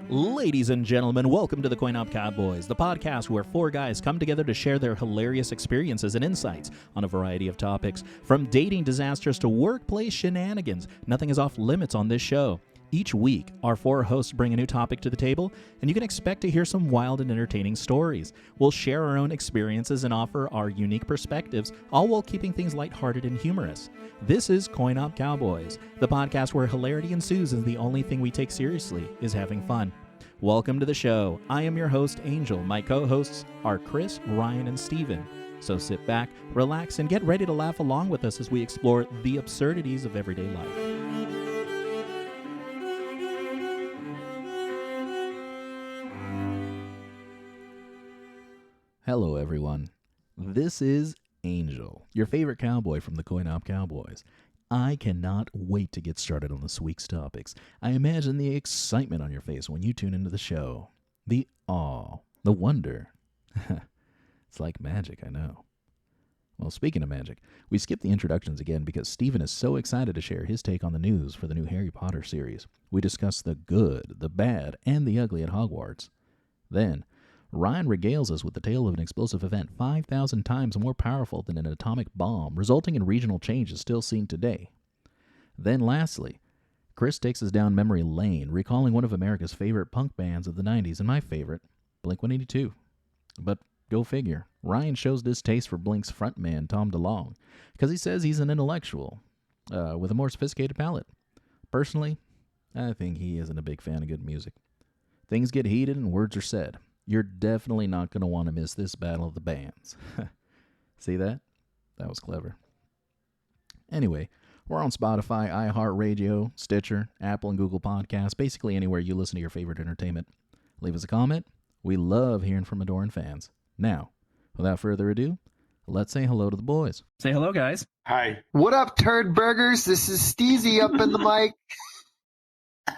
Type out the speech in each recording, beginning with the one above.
Ladies and gentlemen, welcome to the Coin Op Cowboys, the podcast where four guys come together to share their hilarious experiences and insights on a variety of topics. From dating disasters to workplace shenanigans, nothing is off limits on this show. Each week, our four hosts bring a new topic to the table, and you can expect to hear some wild and entertaining stories. We'll share our own experiences and offer our unique perspectives, all while keeping things lighthearted and humorous. This is Coin Op Cowboys, the podcast where hilarity ensues and the only thing we take seriously is having fun. Welcome to the show. I am your host, Angel. My co-hosts are Chris, Ryan, and Steven. So sit back, relax, and get ready to laugh along with us as we explore the absurdities of everyday life. Hello, everyone. This is Angel, your favorite cowboy from the Coin Op Cowboys. I cannot wait to get started on this week's topics. I imagine the excitement on your face when you tune into the show. The awe, the wonder. It's like magic, I know. Well, speaking of magic, we skipped the introductions again because Steven is so excited to share his take on the news for the new Harry Potter series. We discuss the good, the bad, and the ugly at Hogwarts. Then, Ryan regales us with the tale of an explosive event 5,000 times more powerful than an atomic bomb, resulting in regional changes still seen today. Then lastly, Chris takes us down memory lane, recalling one of America's favorite punk bands of the 90s and my favorite, Blink-182. But go figure, Ryan shows distaste for Blink's frontman Tom DeLonge, because he says he's an intellectual, with a more sophisticated palate. Personally, I think he isn't a big fan of good music. Things get heated and words are said. You're definitely not going to want to miss this battle of the bands. See that? That was clever. Anyway, we're on Spotify, iHeartRadio, Stitcher, Apple and Google Podcasts, basically anywhere you listen to your favorite entertainment. Leave us a comment. We love hearing from adoring fans. Now, without further ado, let's say hello to the boys. Say hello, guys. Hi. What up, turd burgers? This is Steezy up in the mic.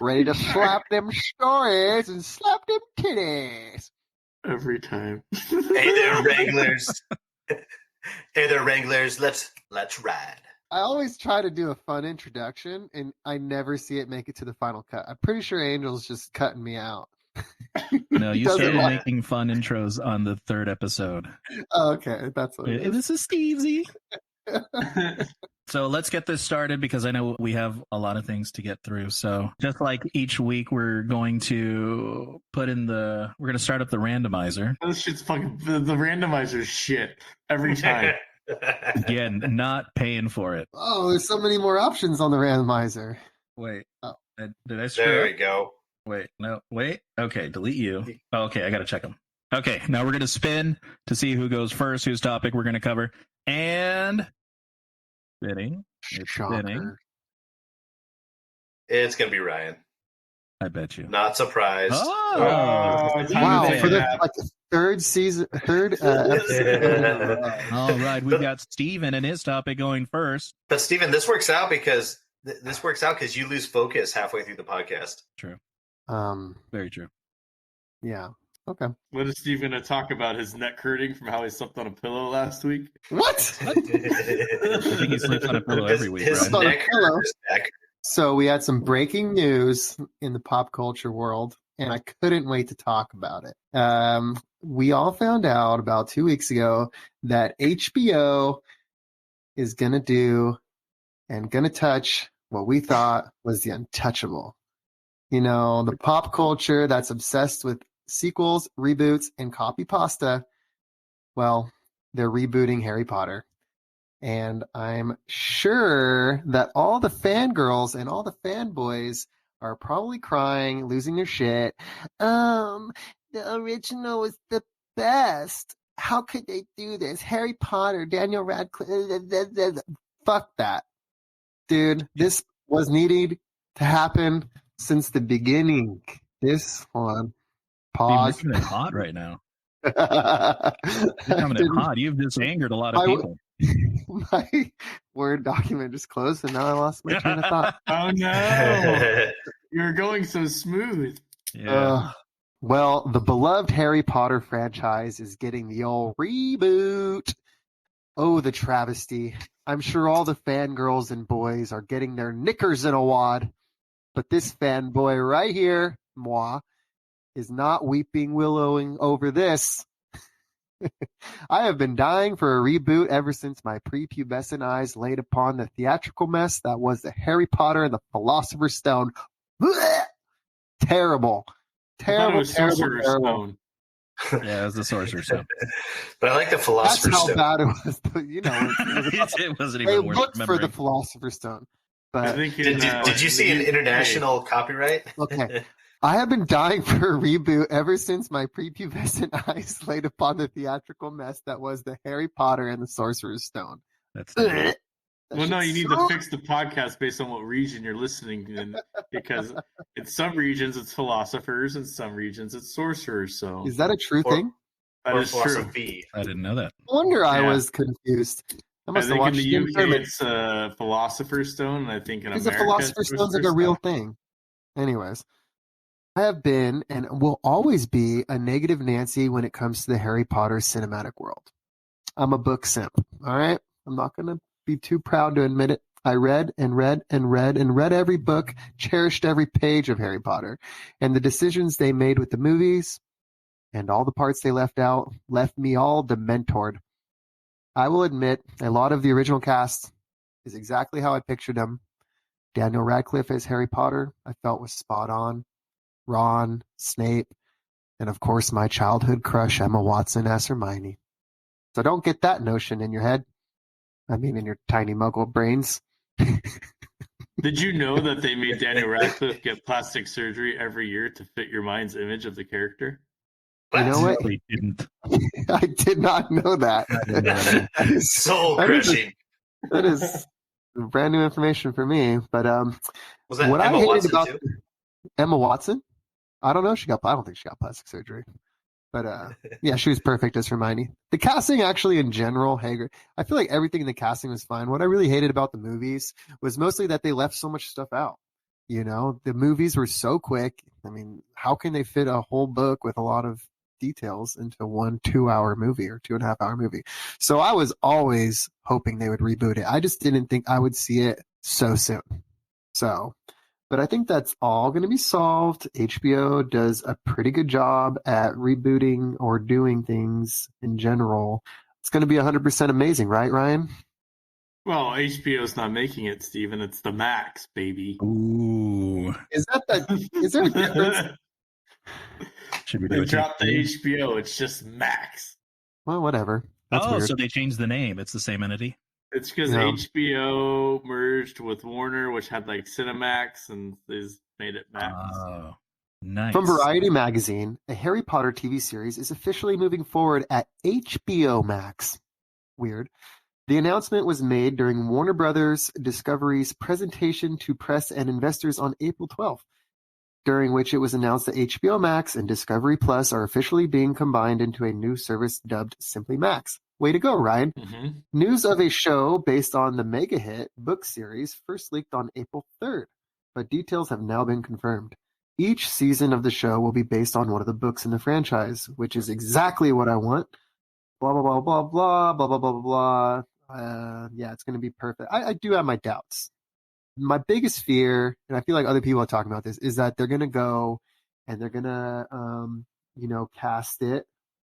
Ready to slap them stories and slap them titties. Every time. Hey there, Wranglers. Hey there, Wranglers. Let's ride. I always try to do a fun introduction, and I never see it make it to the final cut. I'm pretty sure Angel's just cutting me out. No, you started making fun intros on the third episode. Oh, okay, that's what it is. This is Stevesy. So let's get this started because I know we have a lot of things to get through. So just like each week, we're going to start up the randomizer. This shit's fucking the randomizer shit every time. Again, not paying for it. Oh, there's so many more options on the randomizer. Wait. Oh. Did I screw up? There we go. Wait, no, wait. Okay, delete you. Oh, okay, I got to check them. Okay, now we're going to spin to see who goes first, whose topic we're going to cover. And spinning. It's spinning. It's going to be Ryan. I bet you. Not surprised. Oh, wow. For the third episode. All right, we've got Steven and his topic going first. But Steven, this works out because you lose focus halfway through the podcast. True. Very true. Yeah. Okay. What is Steve going to talk about? His neck hurting from how he slept on a pillow last week? What? I think he sleeps on a pillow every week, his right? neck hurts. So we had some breaking news in the pop culture world, and I couldn't wait to talk about it. We all found out about 2 weeks ago that HBO is going to do and going to touch what we thought was the untouchable. You know, the pop culture that's obsessed with sequels, reboots, and copy pasta. Well, they're rebooting Harry Potter. And I'm sure that all the fangirls and all the fanboys are probably crying, losing their shit. The original was the best. How could they do this? Harry Potter, Daniel Radcliffe. Fuck that. Dude, this was needed to happen since the beginning. This one. Pause. You're coming in hot right now. You're coming in hot. You've just angered a lot of people. My Word document just closed, and now I lost my train of thought. Oh, no. You're going so smooth. Yeah. Well, the beloved Harry Potter franchise is getting the old reboot. Oh, the travesty. I'm sure all the fangirls and boys are getting their knickers in a wad. But this fanboy right here, moi, is not weeping willowing over this. I have been dying for a reboot ever since my prepubescent eyes laid upon the theatrical mess that was the Harry Potter and the Philosopher's Stone. Blech! Terrible. I thought it Terrible, was terrible, Sorcerer's terrible. Stone. Yeah, it was the Sorcerer's Stone. But I like the That's Philosopher's how Stone. bad it was. But, you know, It wasn't they even worth looked for the remembering. Philosopher's Stone. I But think Did you see an international copyright? Okay. I have been dying for a reboot ever since my prepubescent eyes laid upon the theatrical mess that was the Harry Potter and the Sorcerer's Stone. That's Blech. That Well, no, shit you need sucked. to fix the podcast based on what region you're listening in, because in some regions it's philosophers, in some regions it's sorcerers. So Is that a true Or- thing? that or is true. philosophy. I didn't know that. No wonder I Yeah. was confused. I I must have think in watched the Jim UK Kermit. it's Philosopher's Stone, and I think in Because the America Philosopher's it's Stone's like a Sorcerer's real Stone. thing. Anyways, I have been and will always be a negative Nancy when it comes to the Harry Potter cinematic world. I'm a book simp, all right? I'm not going to be too proud to admit it. I read and read and read and read every book, cherished every page of Harry Potter. And the decisions they made with the movies and all the parts they left out left me all dementored. I will admit, a lot of the original cast is exactly how I pictured them. Daniel Radcliffe as Harry Potter, I felt was spot on. Ron, Snape, and of course my childhood crush Emma Watson as Hermione. So don't get that notion in your head. I mean, in your tiny muggle brains. Did you know that they made Daniel Radcliffe get plastic surgery every year to fit your mind's image of the character? You know what? They didn't. I did not know that. Soul That is a- crushing. That is brand new information for me. But Was that what Emma I hated Watson about too? Emma Watson, I don't know. I don't think she got plastic surgery. But yeah, she was perfect as Hermione. The casting, actually, in general, I feel like everything in the casting was fine. What I really hated about the movies was mostly that they left so much stuff out. You know, the movies were so quick. I mean, how can they fit a whole book with a lot of details into 1 2-hour movie or 2.5-hour movie? So I was always hoping they would reboot it. I just didn't think I would see it so soon. So, but I think that's all going to be solved. HBO does a pretty good job at rebooting or doing things in general. It's going to be 100% amazing, right, Ryan? Well, HBO's not making it, Steven. It's the Max, baby. Ooh. Is there a difference? Should we do They a dropped the take? HBO. It's just Max. Well, whatever. That's weird. So they changed the name. It's the same entity. It's because Yeah. HBO merged with Warner, which had like Cinemax, and they made it Max. Oh, nice. From Variety magazine, a Harry Potter TV series is officially moving forward at HBO Max. Weird. The announcement was made during Warner Brothers Discovery's presentation to press and investors on April 12th, during which it was announced that HBO Max and Discovery Plus are officially being combined into a new service dubbed simply Max. Way to go, Ryan. Mm-hmm. News of a show based on the mega hit book series first leaked on April 3rd, but details have now been confirmed. Each season of the show will be based on one of the books in the franchise, which is exactly what I want. Blah, blah, blah, blah, blah, blah, blah, blah, blah. Yeah, it's going to be perfect. I do have my doubts. My biggest fear, and I feel like other people are talking about this, is that they're going to go and they're going to, cast it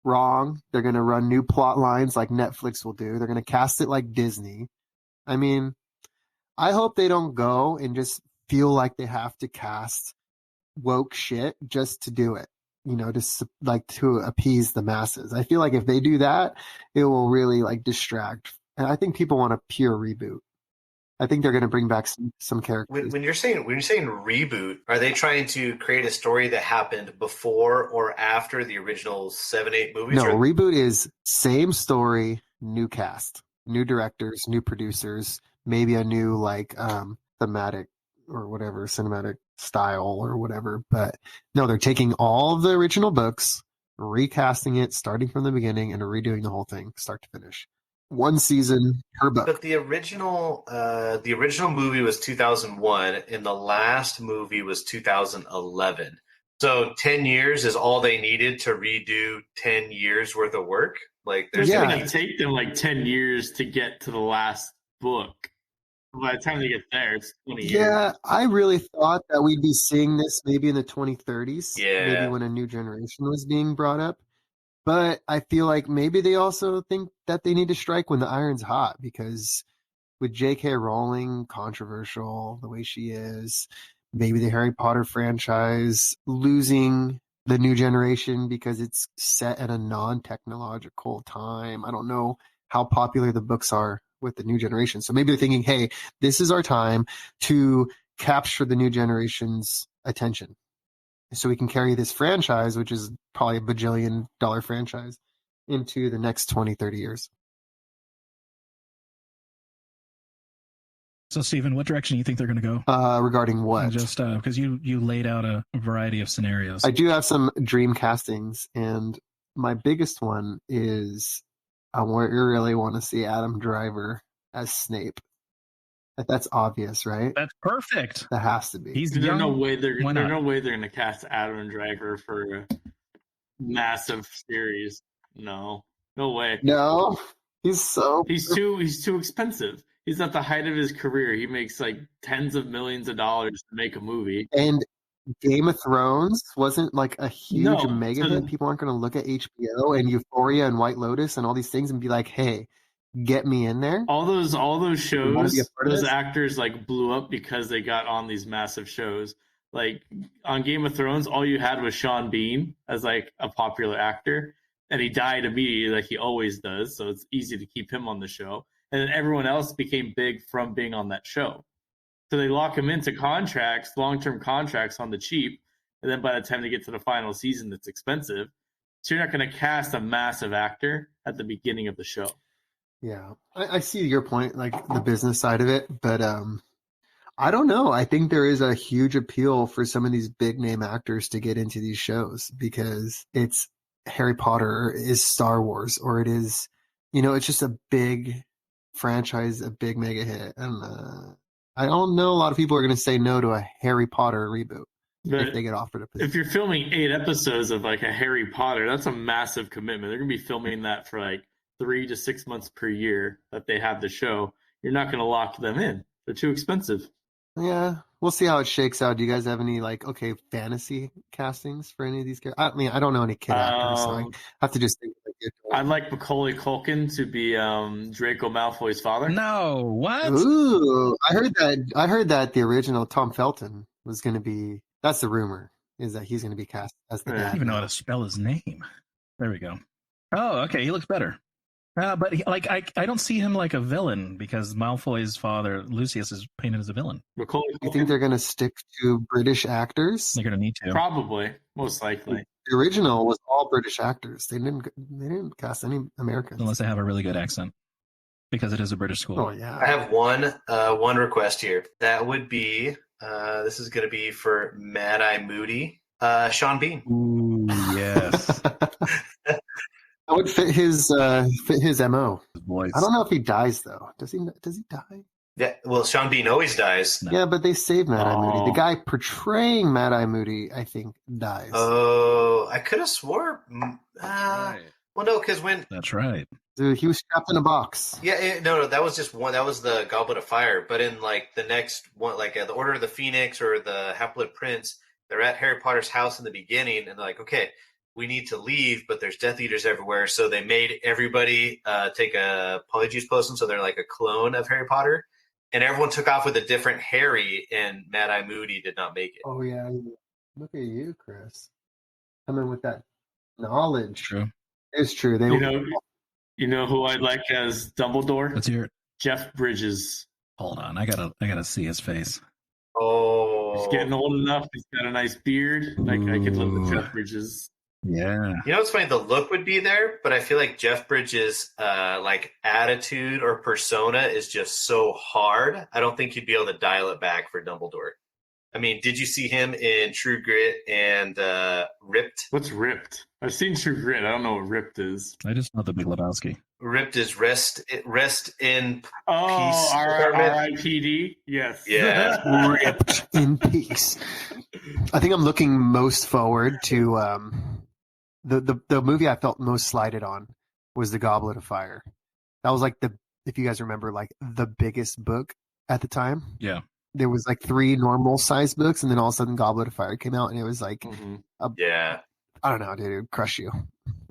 wrong. They're going to run new plot lines like Netflix will do. They're going to cast it like Disney. I mean, I hope they don't go and just feel like they have to cast woke shit just to do it, to appease the masses. I feel like if they do that, it will really distract. And I think people want a pure reboot. I think they're going to bring back some characters. When you're saying reboot, are they trying to create a story that happened before or after the original 7-8 movies? No, reboot is same story, new cast, new directors, new producers, maybe a new thematic or whatever, cinematic style or whatever. But no, they're taking all of the original books, recasting it, starting from the beginning, and redoing the whole thing, start to finish. One season per book. But the original movie was 2001, and the last movie was 2011. So 10 years is all they needed to redo 10 years worth of work. Like, there's It's Yeah. going to take them like 10 years to get to the last book. By the time they get there, it's 20 years. Yeah, I really thought that we'd be seeing this maybe in the 2030s, maybe Yeah. when a new generation was being brought up. But I feel like maybe they also think that they need to strike when the iron's hot, because with J.K. Rowling, controversial the way she is, maybe the Harry Potter franchise losing the new generation because it's set at a non-technological time. I don't know how popular the books are with the new generation. So maybe they're thinking, hey, this is our time to capture the new generation's attention. So we can carry this franchise, which is probably $1 bajillion franchise, into the next 20, 30 years. So, Stephen, what direction do you think they're going to go? Regarding what? Just because you laid out a variety of scenarios. I do have some dream castings, and my biggest one is I really want to see Adam Driver as Snape. That's obvious, right? That's perfect. That has to be. He's There's young. no way they're Why there's not? no way they're gonna cast Adam Driver for a massive series. No way. No, he's He's too expensive. He's at the height of his career. He makes like tens of millions of dollars to make a movie. And Game of Thrones wasn't like a huge No, mega so hit. People aren't going to look at HBO and Euphoria and White Lotus and all these things and be like, "Hey, get me in there." all those wanna shows, be a part of those this? actors like blew up because they got on these massive shows. Like on Game of Thrones, all you had was Sean Bean as like a popular actor, and he died immediately, like he always does. So it's easy to keep him on the show. And then everyone else became big from being on that show. So they lock him into contracts, long-term contracts on the cheap, and then by the time they get to the final season, it's expensive. So you're not going to cast a massive actor at the beginning of the show. Yeah, I see your point, like the business side of it, but I don't know. I think there is a huge appeal for some of these big name actors to get into these shows because it's Harry Potter or it is Star Wars or it is, it's just a big franchise, a big mega hit. And I don't know a lot of people are going to say no to a Harry Potter reboot if they get offered a position. If you're filming 8 episodes of like a Harry Potter, that's a massive commitment. They're going to be filming that for like 3 to 6 months per year that they have the show. You're not going to lock them in. They're too expensive. Yeah, we'll see how it shakes out. Do you guys have any fantasy castings for any of these characters? I mean, I don't know any kid actors, so I have to just think I'd like Macaulay Culkin to be Draco Malfoy's father. No, what? Ooh, I heard that the original Tom Felton was going to be. That's the rumor, is that he's going to be cast as the Yeah. I dad. don't even know how now. to spell his name. There we go. Oh, okay. He looks better. But I don't see him like a villain because Malfoy's father, Lucius, is painted as a villain. Macaulay You Culkin, think they're going to stick to British actors? They're going to need to. probably, most likely. The original was all British actors. They didn't cast any Americans. Unless they have a really good accent. Because it is a British school. Oh yeah. I have one request here. That would be this is going to be for Mad Eye Moody, Sean Bean. Ooh, yes. That would fit his MO. His voice. I don't know if he dies though. Does he die? Yeah, well, Sean Bean always dies. No. Yeah, but they saved Mad Eye Moody. Oh. The guy portraying Mad Eye Moody, I think, dies. Oh, I could have swore. Right. Well, no, because when That's right. Dude, he was trapped in a box. no, that was just one. That was the Goblet of Fire. But in like the next one, like the Order of the Phoenix or the Half-Blood Prince, they're at Harry Potter's house in the beginning, and they're like, okay, we need to leave, but there's Death Eaters everywhere. So they made everybody take a Polyjuice potion, so they're like a clone of Harry Potter. And everyone took off with a different Harry, and Mad Eye Moody did not make it. Oh yeah, look at you, Chris, coming with that knowledge. True. It's true. They You know who I'd like as Dumbledore? Let's hear it. Jeff Bridges. Hold on. I gotta see his face. Oh, He's getting old enough. He's got a nice beard. Like I could live with Ooh. Jeff Bridges. Yeah. You know what's funny? The look would be there, but I feel like Jeff Bridges' like attitude or persona is just so hard. I don't think you'd be able to dial it back for Dumbledore. I mean, did you see him in True Grit and Ripped? What's Ripped? I've seen True Grit. I don't know what Ripped is. I just know the Big Lebowski. Ripped is rest in Oh, Peace R.I.P.D. Yes. Yeah. ripped in peace. I think I'm looking most forward to the movie I felt most slighted on was The Goblet of Fire. That was like if you guys remember, like the biggest book at the time. Yeah. There was like 3 normal size books, and then all of a sudden Goblet of Fire came out, and it was like, Yeah. I don't know, dude, it would crush you.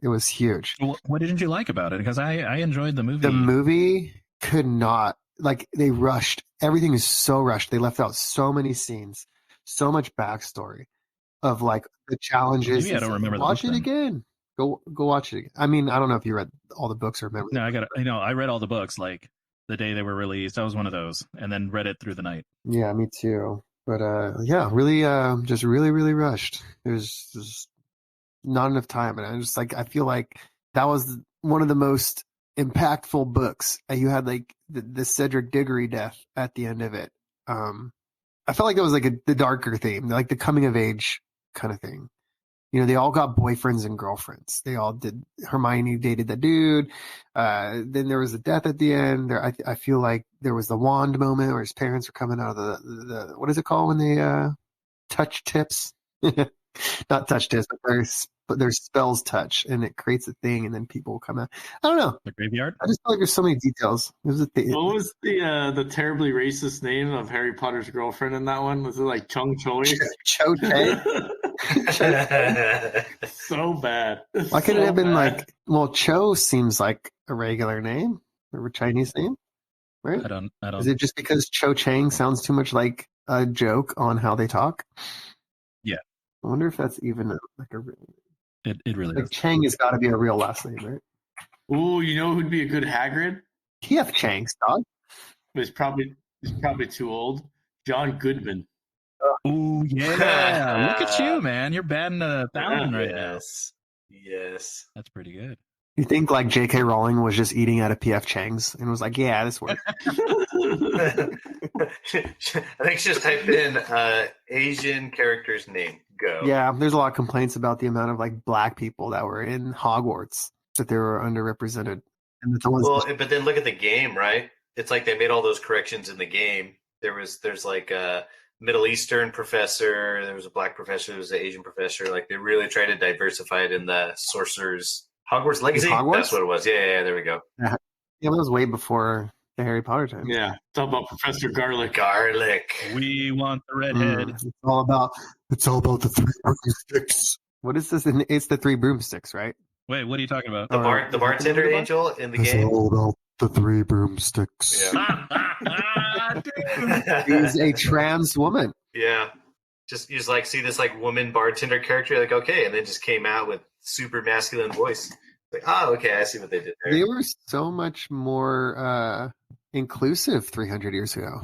It was huge. Well, what didn't you like about it? Because I enjoyed the movie. The movie could not, like, they rushed. Everything is so rushed. They left out so many scenes, so much backstory of like the challenges. Maybe I don't remember the Watch book it then. again. Go watch it again. I mean, I don't know if you read all the books or remember. No, I read all the books like the day they were released. I was one of those, and then read it through the night. Yeah, me too. But yeah, really, just really, really rushed. There's just not enough time, and I feel like that was one of the most impactful books. You had like the Cedric Diggory death at the end of it. I felt like that was like the darker theme, like the coming of age kind of thing. You know, they all got boyfriends and girlfriends. They all did. Hermione dated the dude. Then there was a death at the end. I feel like there was the wand moment where his parents were coming out of the what is it called when they touch tips? Not touch tips, but their spells touch, and it creates a thing, and then people will come out. I don't know. The graveyard. I just feel like there's so many details. There's a thing. What was the terribly racist name of Harry Potter's girlfriend in that one? Was it like Chung Choi? Cho Chang. So bad. Why couldn't it have been bad. like? Well, Cho seems like a regular name or a Chinese name, right? I don't. Is it just because Cho Chang sounds too much like a joke on how they talk? Yeah. I wonder if that's even like a It really like is. Chang has got to be a real last name, right? Ooh, you know who'd be a good Hagrid? TF Chang's dog. He's probably too old. John Goodman. Oh yeah! Look at you, man. You're batting 1,000 right now. Yes. That's pretty good. You think like J.K. Rowling was just eating out of PF Chang's and was like, "Yeah, this works." I think she just typed in Asian character's name. Go. Yeah, there's a lot of complaints about the amount of like black people that were in Hogwarts, that they were underrepresented, and that the ones. Well, but then look at the game, right? It's like they made all those corrections in the game. There's like a Middle Eastern professor, there was a black professor, there was an Asian professor. Like they really tried to diversify it in the Sorcerer's Hogwarts Legacy. Hogwarts? That's what it was. Yeah, there we go. Yeah, that was way before the Harry Potter time. Yeah, talk about Professor Garlic. Garlic. We want the redhead. It's all about the 3 broomsticks. What is this? It's the 3 broomsticks, right? Wait, what are you talking about? The bartender angel in the game. all about the 3 broomsticks. Yeah. She's a trans woman. Yeah. You just like see this like woman bartender character, like okay, and then just came out with super masculine voice. Like, oh, okay, I see what they did there. They were so much more inclusive 300 years ago,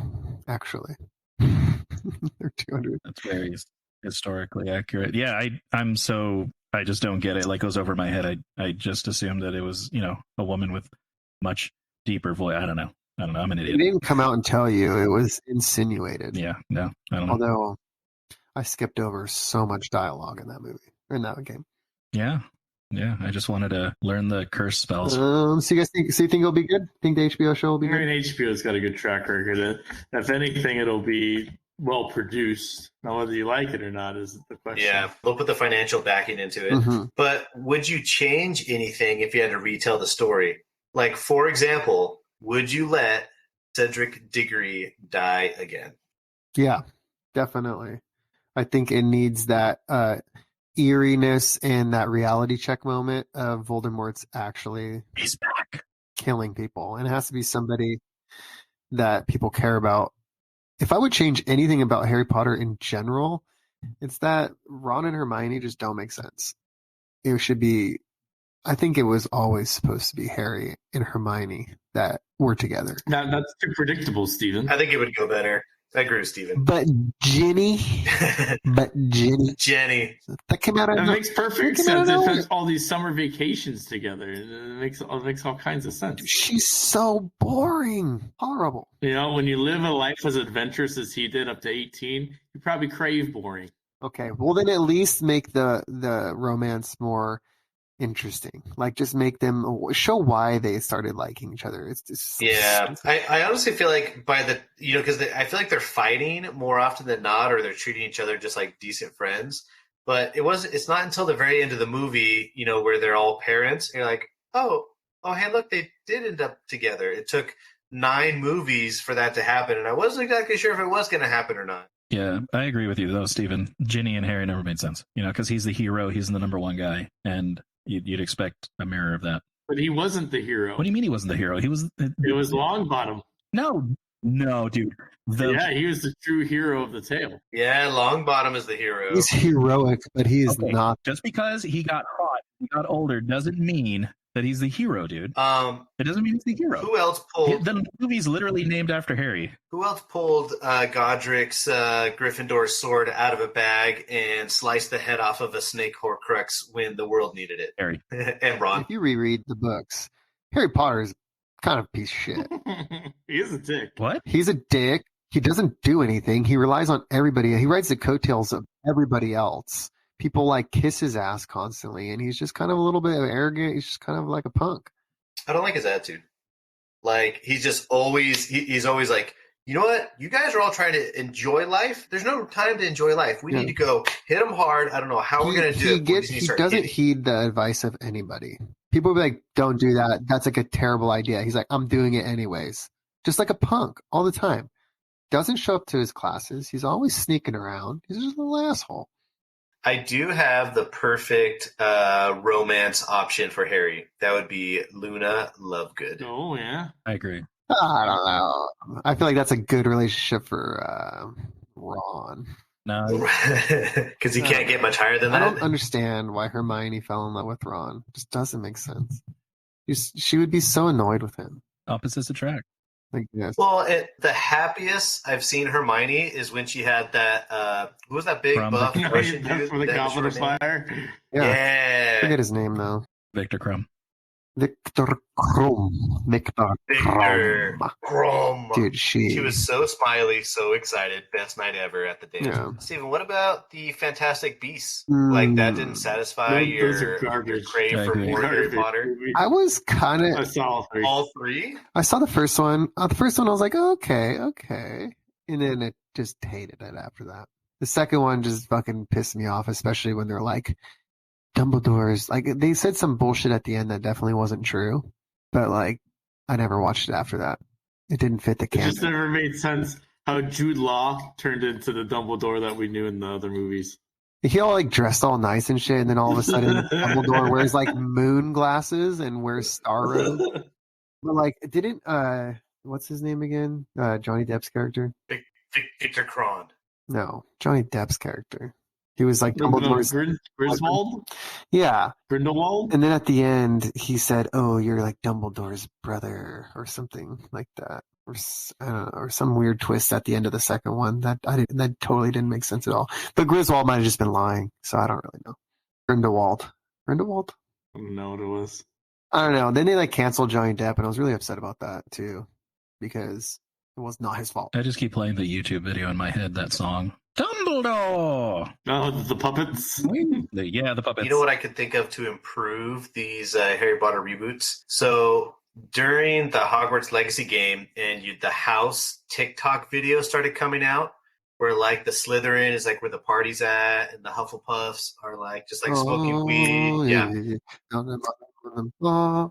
actually. They're 200. That's very historically accurate. Yeah, I just don't get it. Like goes over my head. I just assumed that it was, a woman with much deeper voice. I don't know. I'm an It idiot. didn't come out and tell you. It was insinuated. Yeah, no, I don't know. Although I skipped over so much dialogue in that movie, or in that game. Yeah. I just wanted to learn the curse spells. So you guys think it'll be good? Think the HBO show will be I good? mean, HBO's got a good track record. If anything, it'll be well produced. Now, whether you like it or not is the question. Yeah, they'll put the financial backing into it. Mhm. But would you change anything if you had to retell the story? Like, for example, would you let Cedric Diggory die again? Yeah, definitely. I think it needs that eeriness and that reality check moment of Voldemort's actually He's back. killing people. And it has to be somebody that people care about. If I would change anything about Harry Potter in general, it's that Ron and Hermione just don't make sense. It should be, I think it was always supposed to be Harry and Hermione that were together. That's too predictable, Steven. I think it would go better. I agree with Steven. But Jenny, Jenny. that came out of That makes perfect Look at sense. it It all. puts all these summer vacations together. It makes all kinds of sense. She's so boring. Horrible. When you live a life as adventurous as he did up to 18, you probably crave boring. Okay, well then at least make the romance more interesting. Like just make them show why they started liking each other. It's just Yeah, I honestly feel like by the because I feel like they're fighting more often than not, or they're treating each other just like decent friends. But it's not until the very end of the movie, where they're all parents. And you're like, oh, hey, look, they did end up together. It took 9 movies for that to happen, and I wasn't exactly sure if it was going to happen or not. Yeah, I agree with you though, Steven. Ginny and Harry never made sense, because he's the hero, he's the number one guy, and you'd expect a mirror of that. But he wasn't the hero. What do you mean he wasn't the hero? He was. It was Longbottom. No, dude. Yeah, he was the true hero of the tale. Yeah, Longbottom is the hero. He's heroic, but he is not. Just because he got hot, he got older, doesn't mean that he's the hero, dude. It doesn't mean he's the hero. Who else pulled? The movie's literally named after Harry. Who else pulled Godric's Gryffindor sword out of a bag and sliced the head off of a snake Horcrux when the world needed it? Harry. And Ron. If you reread the books, Harry Potter is kind of a piece of shit. He is a dick. What? He's a dick. He doesn't do anything. He relies on everybody. He rides the coattails of everybody else. People like kiss his ass constantly, and he's just kind of a little bit arrogant. He's just kind of like a punk. I don't like his attitude. Like, he's just always, he's always like, you know what? You guys are all trying to enjoy life. There's no time to enjoy life. We need to go hit him hard. I don't know how we're going to do it. He doesn't heed the advice of anybody. People will be like, don't do that. That's like a terrible idea. He's like, I'm doing it anyways. Just like a punk all the time. Doesn't show up to his classes. He's always sneaking around. He's just a little asshole. I do have the perfect romance option for Harry. That would be Luna Lovegood. Oh, yeah. I agree. I don't know. I feel like that's a good relationship for Ron. No. Because he can't get much higher than I that. don't understand why Hermione fell in love with Ron. It just doesn't make sense. She would be so annoyed with him. Opposites attract. Like, yes. Well, the happiest I've seen Hermione is when she had that. Who was that big buff Russian dude? From the Goblet of Fire. I forget his name though. Victor Crumb. Victor Krum. Victor Krum. Dude, she was so smiley, so excited. Best night ever at the dance. Yeah. Steven, what about the Fantastic Beasts? Like, that didn't satisfy your crave for more Harry Potter? I was kind I of. saw all three. I saw the first one. The first one, I was like, okay, and then it just hated it after that. The second one just fucking pissed me off, especially when they're like, Dumbledore's like they said some bullshit at the end that definitely wasn't true, but like I never watched it after that. It didn't fit the It canon. just never made sense how Jude Law turned into the Dumbledore that we knew in the other movies. He all like dressed all nice and shit, and then all of a sudden Dumbledore wears like moon glasses and wears star robe. But like, didn't what's his name again? Johnny Depp's character? Victor Kron. No, Johnny Depp's character. He was like Dumbledore's Griswold? Yeah. Grindelwald? And then at the end, he said, "Oh, you're like Dumbledore's brother," or something like that, or I don't know, or some weird twist at the end of the second one that totally didn't make sense at all. But Griswold might have just been lying, so I don't really know. Grindelwald. I don't know what it was. I don't know. Then they like canceled Johnny Depp, and I was really upset about that too, because it was not his fault. I just keep playing the YouTube video in my head, that song. Dumbledore! Oh, the puppets? The puppets. You know what I could think of to improve these Harry Potter reboots? So during the Hogwarts Legacy game and the house TikTok video started coming out, where like the Slytherin is like where the party's at, and the Hufflepuffs are like just like smoking weed. Yeah.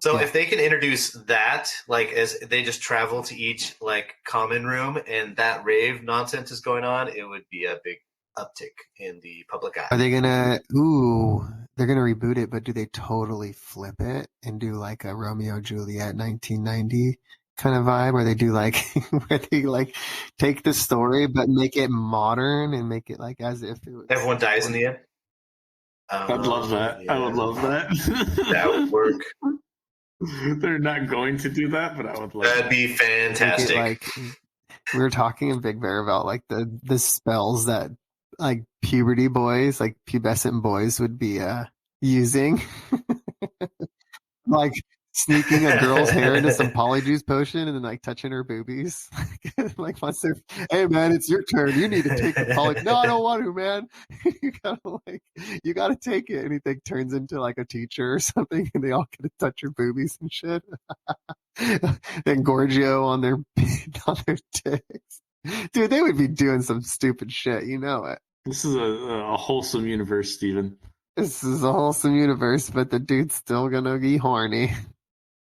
So if they can introduce that, like as they just travel to each like common room and that rave nonsense is going on, it would be a big uptick in the public eye. Are they gonna? Ooh, they're gonna reboot it, but do they totally flip it and do like a Romeo Juliet 1990 kind of vibe, where they do like where they like take the story but make it modern and make it like as if it was Everyone dies in the end? I'd love that. Yeah. I would love that. That would work. They're not going to do that, but I would love That'd that. be fantastic. Like we were talking in Big Bear about like the spells that like puberty boys, like pubescent boys would be using. Like sneaking a girl's hair into some polyjuice potion and then like touching her boobies. Like once they're, hey man, it's your turn. You need to take the poly. No, I don't want to, man. You gotta take it. And he like turns into like a teacher or something, and they all get to touch her boobies and shit. And Gorgio on their dicks. Dude, they would be doing some stupid shit. You know it. This is a wholesome universe, Steven. This is a wholesome universe, but the dude's still gonna be horny.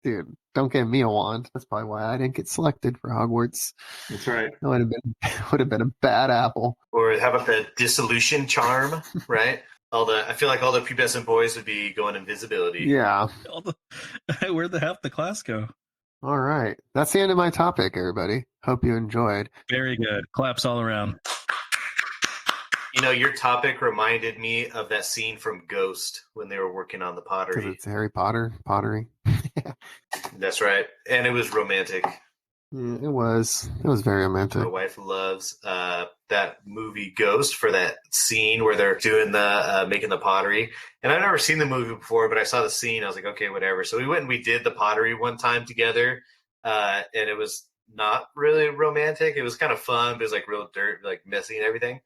Dude, don't give me a wand. That's probably why I didn't get selected for Hogwarts. That's right. That would have been a bad apple. Or how about the dissolution charm, right? I feel like all the pubescent boys would be going invisibility. Yeah. Where'd half the class go? All right. That's the end of my topic, everybody. Hope you enjoyed. Very good. Claps all around. You know, your topic reminded me of that scene from Ghost when they were working on the Because pottery. it's Harry Potter, pottery. That's right. And it was romantic. Yeah, it was. It was very romantic. My wife loves that movie Ghost for that scene where they're doing the making the pottery. And I've never seen the movie before, but I saw the scene. I was like, okay, whatever. So we went and we did the pottery one time together, and it was not really romantic. It was kind of fun, but it was like real dirt, like messy and everything.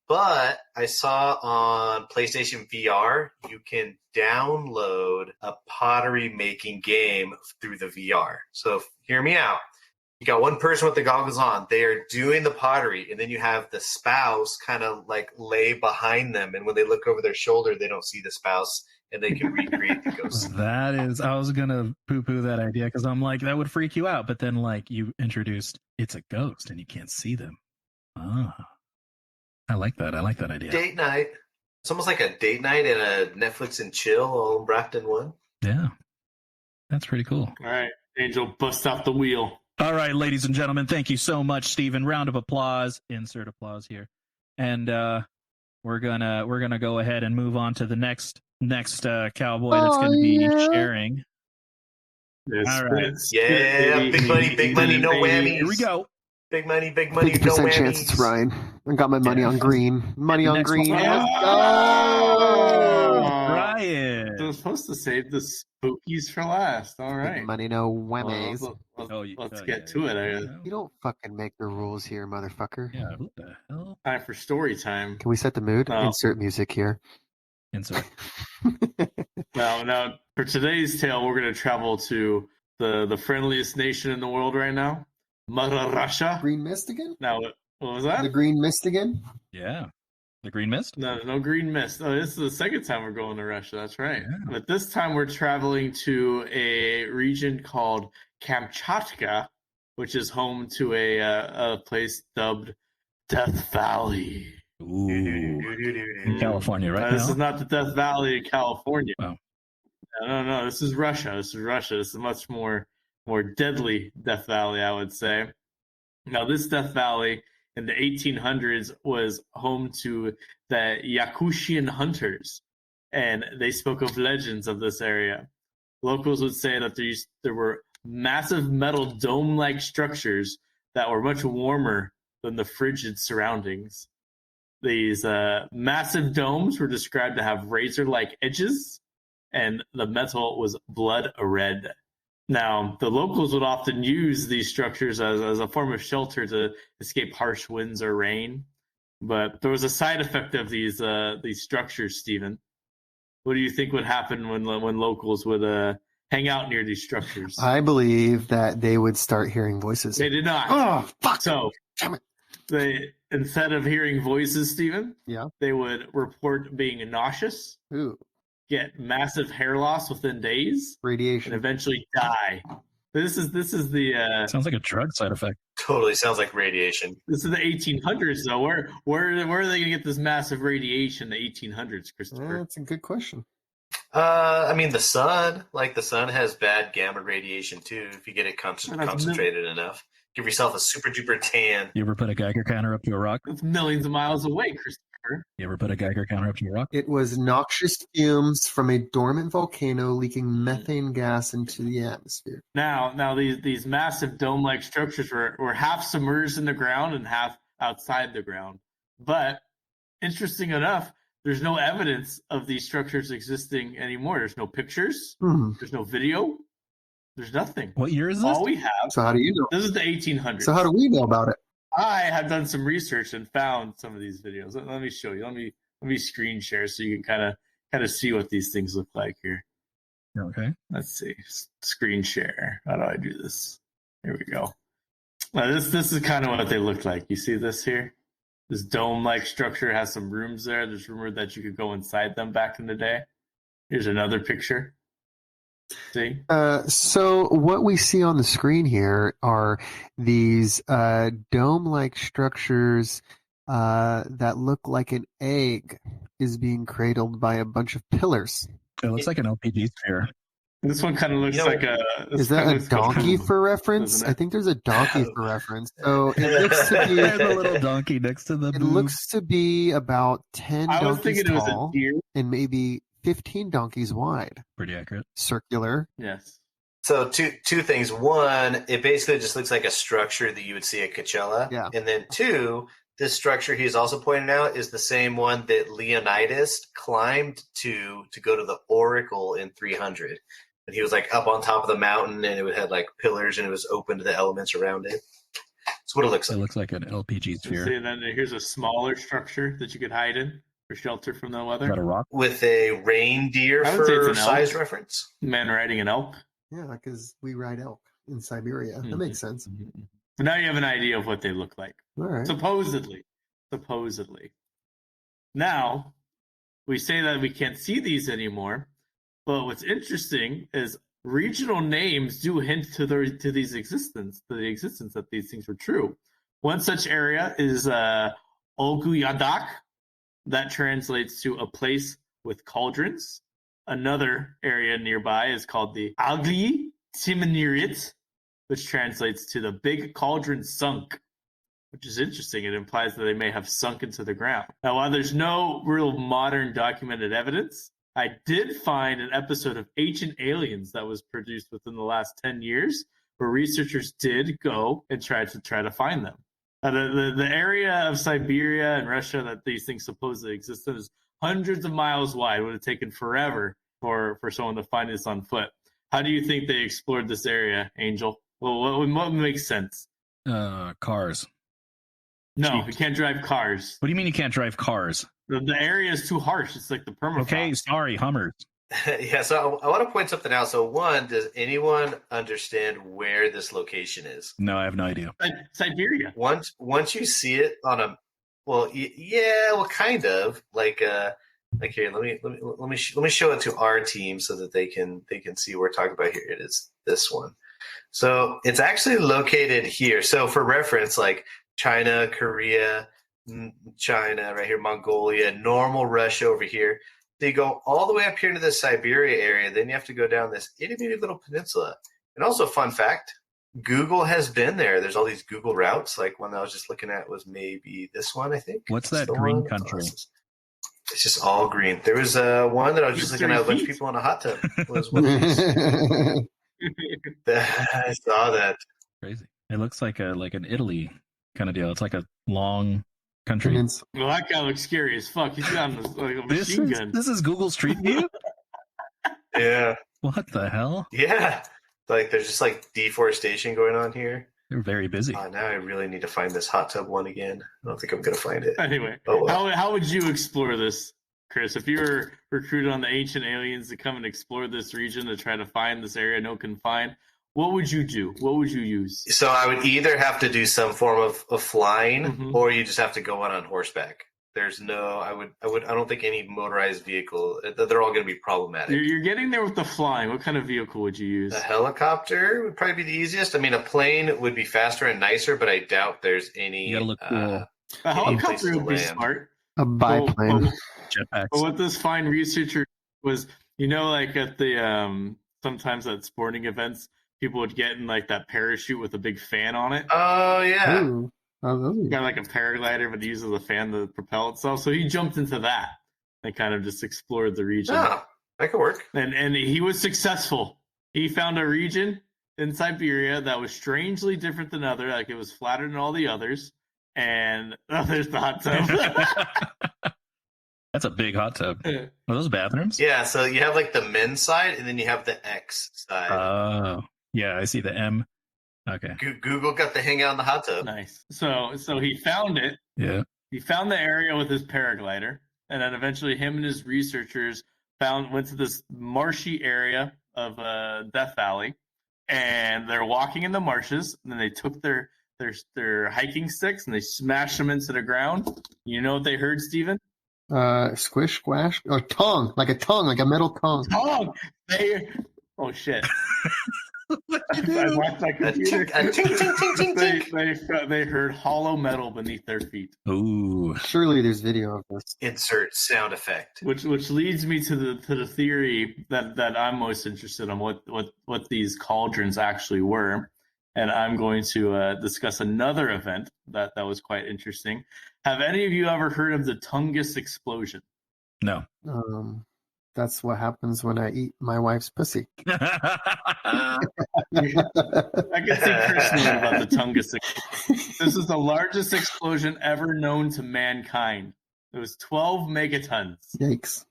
But I saw on PlayStation VR, you can download a pottery making game through the VR. So hear me out. You got one person with the goggles on. They are doing the pottery, and then you have the spouse kind of like lay behind them. And when they look over their shoulder, they don't see the spouse, and they can recreate the ghost. That is, I was gonna poo-poo that idea because I'm like, that would freak you out. But then, like, you introduced, it's a ghost and you can't see them. Ah, I like that. I like that idea. Date night. It's almost like a date night and a Netflix and chill all wrapped in one. Yeah, that's pretty cool. All right, Angel, bust out the wheel. All right, ladies and gentlemen, thank you so much, Stephen. Round of applause. Insert applause here, and we're gonna go ahead and move on to the next cowboy that's going to be sharing. All right. Yeah, big money, no whammies. Here we go. Big money, no 50% whammies. chance it's Ryan. I got my money on green. Money on green. One. Let's Oh, go! Ryan. I was supposed to save the spookies for last. All right. Big money, no whammies. Let's get to it. You don't fucking make the rules here, motherfucker. Yeah, what the hell? Time for story time. Can we set the mood? Oh. Insert music here. Insert. Now, for today's tale, we're going to travel to the friendliest nation in the world right now, Mother Russia. Green mist again? Now, what was that? The green mist again? Yeah. The green mist? No green mist. Oh, this is the second time we're going to Russia. That's right. Yeah. But this time we're traveling to a region called Kamchatka, which is home to a place dubbed Death Valley. Ooh. In California, right This now? is not the Death Valley in California. Oh. No. This is Russia. This is a much more deadly Death Valley, I would say. Now, this Death Valley in the 1800s was home to the Yakutian hunters, and they spoke of legends of this area. Locals would say that there were massive metal dome-like structures that were much warmer than the frigid surroundings. These massive domes were described to have razor-like edges, and the metal was blood red. Now, the locals would often use these structures as a form of shelter to escape harsh winds or rain. But there was a side effect of these structures, Stephen. What do you think would happen when locals would hang out near these structures? I believe that they would start hearing voices. They did not. Oh, fuck! So, Damn it. they, instead of hearing voices, Stephen, Yeah. they would report being nauseous, Ooh, get massive hair loss within days, and radiation. eventually die. This is the Sounds like a drug side effect. Totally sounds like radiation. this is the 1800s though. Where are they gonna get this massive radiation in the 1800s, Christopher? That's a good question. I mean, the sun has bad gamma radiation too. If you get it concentrated enough, give yourself a super duper tan. You ever put a Geiger counter up to a rock? It's millions of miles away, Christopher. You ever put a Geiger counter up to a rock? It was noxious fumes from a dormant volcano leaking methane gas into the atmosphere. Now these massive dome-like structures were half submerged in the ground and half outside the ground. But interesting enough, there's no evidence of these structures existing anymore. There's no pictures. There's no video. There's nothing. What year is this? All we have. So how do you know? This is the 1800s. So how do we know about it? I have done some research and found some of these videos. Let me show you. Let me screen share so you can kind of see what these things look like here. Okay. Let's see. Screen share. How do I do this? Here we go. Now this is kind of what they look like. You see this here? This dome-like structure has some rooms there. There's rumored that you could go inside them back in the day. Here's another picture. See? So what we see on the screen here are these dome-like structures that look like an egg is being cradled by a bunch of pillars. It looks like an LPG sphere. This one kind of looks like a. Is that a donkey for reference? doesn't I it? think there's a donkey for reference. So it looks to be There's a little donkey next to the it boob. looks to be about 10 I was donkeys thinking it was a tall deer. and maybe 15 donkeys wide. Pretty accurate. Circular. Yes. So two things. One, it basically just looks like a structure that you would see at Coachella. Yeah. And then two, this structure he's also pointed out is the same one that Leonidas climbed to go to the Oracle in 300. And he was like up on top of the mountain, and it had like pillars, and it was open to the elements around it. That's what it looks It like. looks like an LPG sphere. See, and then here's a smaller structure that you could hide in for shelter from the Is weather. that a rock? With a reindeer I would say it's for an size elk. reference. Man riding an elk. Yeah, because we ride elk in Siberia. That Mhm. makes sense. So now you have an idea of what they look like. All right. Supposedly. Now, we say that we can't see these anymore, but what's interesting is regional names do hint to the existence that these things were true. One such area is Olguyadak, that translates to a place with cauldrons. Another area nearby is called the Agli Timanirit, which translates to the big cauldron sunk, which is interesting. It implies that they may have sunk into the ground. Now, while there's no real modern documented evidence, I did find an episode of Ancient Aliens that was produced within the last 10 years where researchers did go and try to find them. The area of Siberia and Russia that these things supposedly existed is hundreds of miles wide. It would have taken forever for someone to find this on foot. How do you think they explored this area, Angel? Well, what makes sense? Cars. No, Jeep. you can't drive cars. What do you mean you can't drive cars? The area is too harsh. It's like the permafrost. Okay, sorry, Hummers. Yeah, so I want to point something out. So one, does anyone understand where this location is? No, I have no idea. Siberia. Once you see it on a, well, yeah, well, kind of like here. Let me show it to our team so that they can see what we're talking about here. It is this one. So it's actually located here. So for reference, like China, Korea, China right here, Mongolia, normal Russia over here. So you go all the way up here into the Siberia area, then you have to go down this itty bitty little peninsula. And also, fun fact, Google has been there. There's all these Google routes. Like one that I was just looking at was maybe this one, I think. What's That's that the green one. country? It's just all green. There was one that I was just looking at, a bunch of people in a hot tub. It was one of these. I saw that. Crazy. It looks like an Italy kind of deal. It's like a long country. Well, that guy looks scary as fuck. He's got like a machine gun. This is Google Street View? Yeah. What the hell? Yeah. Like there's just like deforestation going on here. They're very busy. Now I really need to find this hot tub one again. I don't think I'm gonna find it. Anyway, Oh, well. how would you explore this, Chris? If you were recruited on the Ancient Aliens to come and explore this region to try to find this area no one can find, what would you do? What would you use? So I would either have to do some form of flying, Mhm. or you just have to go on horseback. There's no, I don't think any motorized vehicle. They're all going to be problematic. You're getting there with the flying. What kind of vehicle would you use? A helicopter would probably be the easiest. I mean, a plane would be faster and nicer, but I doubt there's any. You gotta look cool. A helicopter places to would be land. smart. A biplane. Jetpacks. But what this fine researcher was, like at the sometimes at sporting events, people would get in like that parachute with a big fan on it. Oh yeah. Ooh. Oh, Kind of like a paraglider, but it uses a fan to propel itself. So he jumped into that and kind of just explored the region. Oh, that could work. And he was successful. He found a region in Siberia that was strangely different than other, like it was flatter than all the others. And there's the hot tub. That's a big hot tub. Are those bathrooms? Yeah. So you have like the men's side, and then you have the X side. Oh, yeah, I see the M. Okay. Google got to hang out in the hot tub. Nice. So he found it. Yeah. He found the area with his paraglider, and then eventually him and his researchers went to this marshy area of Death Valley, and they're walking in the marshes, and then they took their hiking sticks and they smashed them into the ground. You know what they heard, Steven? Squish, squash, or tongue, like a metal tongue. Tongue. Oh shit! What'd you I do? watched my computer. A tink, tink, tink, tink, tink. They heard hollow metal beneath their feet, Ooh. Surely there's video of this. Insert sound effect. which leads me to the theory that I'm most interested in what these cauldrons actually were, and I'm going to discuss another event that was quite interesting. Have any of you ever heard of the Tungus explosion? No. That's what happens when I eat my wife's pussy. I can see Chris knowing about the Tungus explosion. This is the largest explosion ever known to mankind. It was 12 megatons. Yikes.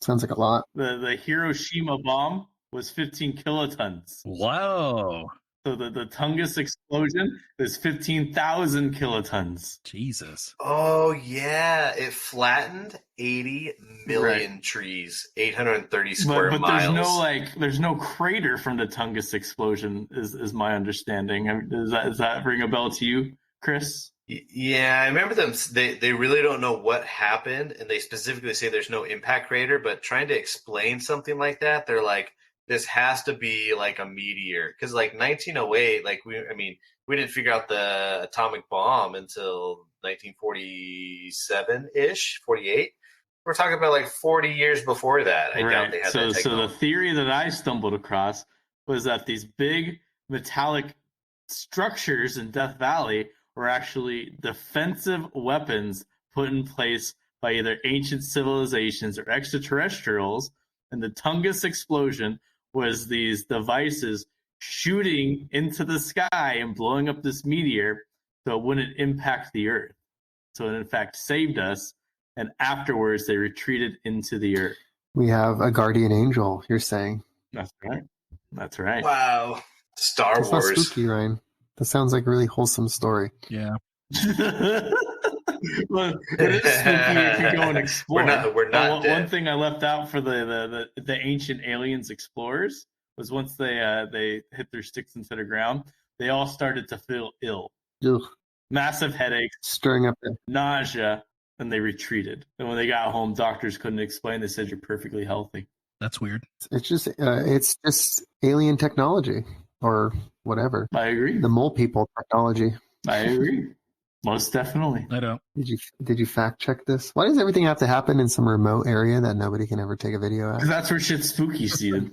Sounds like a lot. The Hiroshima bomb was 15 kilotons. Wow. So the Tungus explosion is 15,000 kilotons. Jesus. Oh yeah, it flattened 80 million trees, 830 square But miles. there's no crater from the Tungus explosion is my understanding. I mean, does that ring a bell to you, Chris? Yeah, I remember them. They really don't know what happened, and they specifically say there's no impact crater. But trying to explain something like that, they're like, this has to be like a meteor, because like 1908, like we didn't figure out the atomic bomb until 1947 ish, 48. We're talking about like 40 years before that. I doubt they had that technology. So the theory that I stumbled across was that these big metallic structures in Death Valley were actually defensive weapons put in place by either ancient civilizations or extraterrestrials, and the Tungus explosion was these devices shooting into the sky and blowing up this meteor so it wouldn't impact the Earth. So it in fact saved us, and afterwards they retreated into the Earth. We have a guardian angel, you're saying. That's right. That's right. Wow, Star That's Wars. not spooky, Ryan. That sounds like a really wholesome story. Yeah. Well, it is spooky if you go and explore. We're not dead. One thing I left out for the ancient aliens explorers was once they hit their sticks into the ground, they all started to feel ill, Ugh. massive headaches, Stirring up the nausea, and they retreated. And when they got home, doctors couldn't explain. They said you're perfectly healthy. That's weird. it's just alien technology or whatever. I agree. The mole people technology. I agree. Most definitely. I don't. Did you fact check this? Why does everything have to happen in some remote area that nobody can ever take a video Because at? that's where shit's spooky, Steven.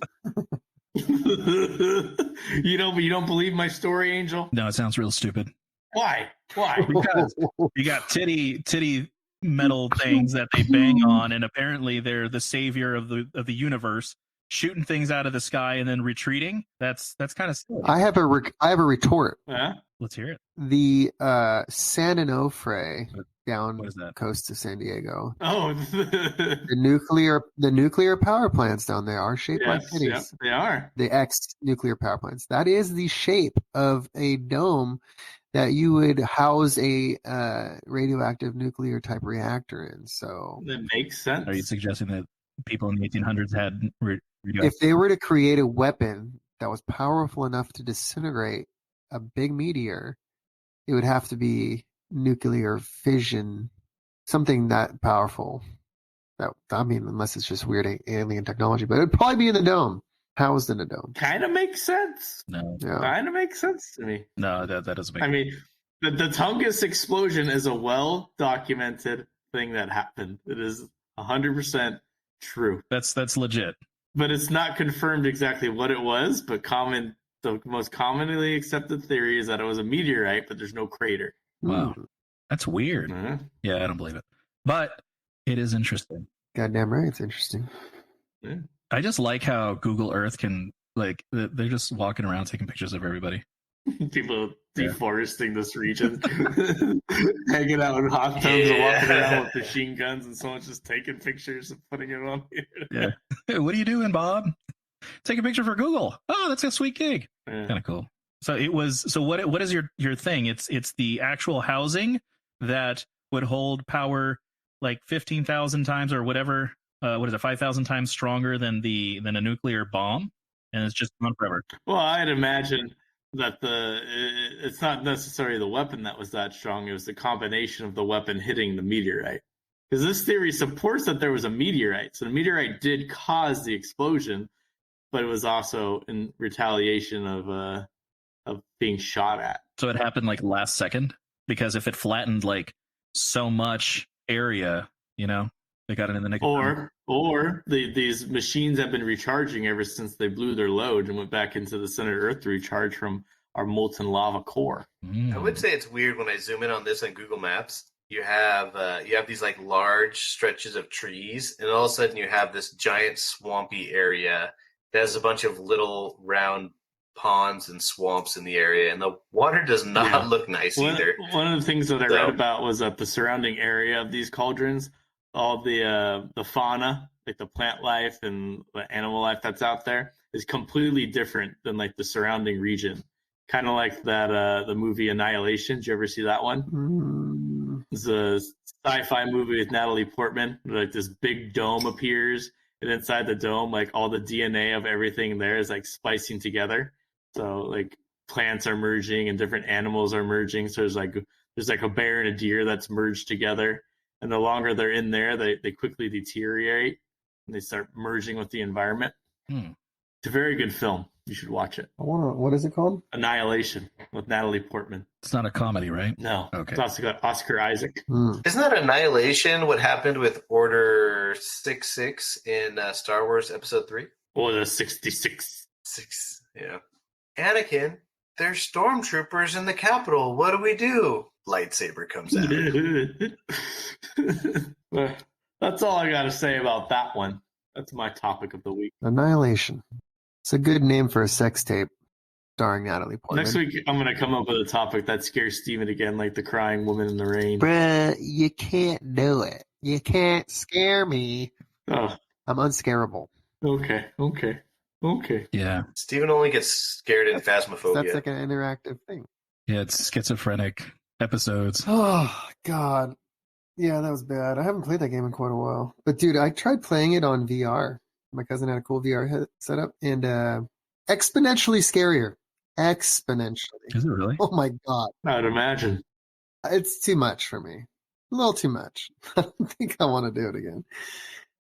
You don't believe my story, Angel? No, it sounds real stupid. Why? Because you got titty metal things that they bang on, and apparently they're the savior of the universe, shooting things out of the sky and then retreating. That's kind of silly. I have a retort. Huh? Let's hear it. The San Onofre down What is that? coast of San Diego. Oh, The nuclear power plants down there are shaped like yes, titties. yep, they are. The ex-nuclear power plants. That is the shape of a dome that you would house a radioactive nuclear type reactor in. So It makes sense. Are you suggesting that people in the 1800s had if they were to create a weapon that was powerful enough to disintegrate a big meteor, it would have to be nuclear fission, something that powerful. Unless it's just weird alien technology, but it'd probably be in the dome, housed in a dome. Kind of makes sense. No, Yeah. Kind of makes sense to me. no, that doesn't make. I mean, the Tungus explosion is a well-documented thing that happened. It is 100% true. That's legit. But it's not confirmed exactly what it was, but the most commonly accepted theory is that it was a meteorite, but there's no crater. Wow. Hmm. That's weird. Uh-huh. Yeah, I don't believe it, but it is interesting. Goddamn right, it's interesting. I just like how Google Earth can they're just walking around taking pictures of everybody. People Yeah. deforesting this region, hanging out in hot tubs and walking around with machine guns, and someone's just taking pictures and putting it on here. Yeah. Hey, what are you doing, Bob? Take a picture for Google. Oh, that's a sweet gig. Yeah. Kind of cool. So it was. So what is your thing? It's the actual housing that would hold power like 15,000 times or whatever. What is it? 5,000 times stronger than a nuclear bomb, and it's just gone forever. Well, I'd imagine that it's not necessarily the weapon that was that strong. It was the combination of the weapon hitting the meteorite. Because this theory supports that there was a meteorite. So the meteorite did cause the explosion. but it was also in retaliation of being shot at. So it happened like last second, because if it flattened like so much area, they got it in the nick of time. Or these machines have been recharging ever since they blew their load and went back into the center of Earth to recharge from our molten lava core. I would say it's weird when I zoom in on this on Google Maps. You have these like large stretches of trees, and all of a sudden you have this giant swampy area that has a bunch of little round ponds and swamps in the area, and the water does not look nice either. One of the things that I read about was that the surrounding area of these cauldrons, all the fauna, like the plant life and the animal life that's out there, is completely different than like the surrounding region. Kind of like that the movie Annihilation. Did you ever see that one? It's a sci-fi movie with Natalie Portman. Like this big dome appears, and inside the dome, like all the DNA of everything there is like splicing together. So like plants are merging and different animals are merging. So there's like a bear and a deer that's merged together. And the longer they're in there, they quickly deteriorate and they start merging with the environment. It's a very good film. You should watch it. What is it called? Annihilation with Natalie Portman. It's not a comedy, right? No. Okay. It's also got Oscar Isaac. Isn't that Annihilation what happened with Order 66 in Star Wars Episode 3? Order 66. 6, yeah. Anakin, there's stormtroopers in the Capitol. What do we do? Lightsaber comes out. That's all I got to say about that one. That's my topic of the week. Annihilation. It's a good name for a sex tape starring Natalie Portman. Next week, I'm going to come up with a topic that scares Steven again, like the crying woman in the rain. Bruh, you can't do it. You can't scare me. Oh, I'm unscarable. okay. Yeah. Steven only gets scared in Phasmophobia. That's like an interactive thing. Yeah, it's schizophrenic episodes. Oh, God. Yeah, that was bad. I haven't played that game in quite a while. But, dude, I tried playing it on VR. My cousin had a cool VR setup, and exponentially scarier. Exponentially. Is it really? Oh, my God. I would imagine. It's too much for me. A little too much. I don't think I want to do it again.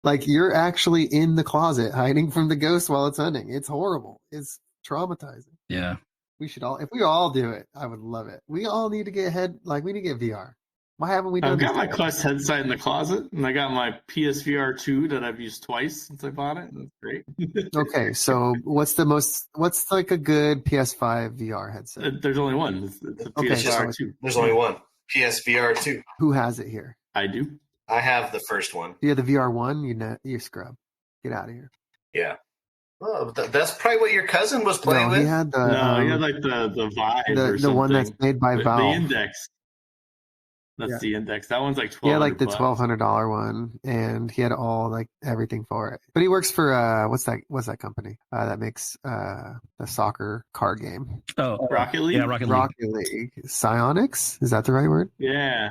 Like, you're actually in the closet hiding from the ghost while it's hunting. It's horrible. It's traumatizing. Yeah. If we all do it, I would love it. We all need to get we need to get VR. Why haven't we done I've got this my yet? Quest headset in the closet, and I got my PSVR 2 that I've used twice since I bought it. That's great. Okay, so what's like a good PS5 VR headset? There's only one. It's a Okay, PSVR so 2. There's only one. PSVR 2. Who has it here? I do. I have the first one. You have the VR one. You scrub. Get out of here. Yeah. Well, that's probably what your cousin was playing No, with. he had the he had like the Vive or the something. one that's made by the Valve. Index. That's Yeah. the Index. That one's like $1,200. He had like the $1,200 one, and he had all like everything for it. But he works for what's that company that makes the soccer card game? Oh, Rocket League? Yeah, Rocket League. Rocket League. Psionics? Is that the right word? Yeah.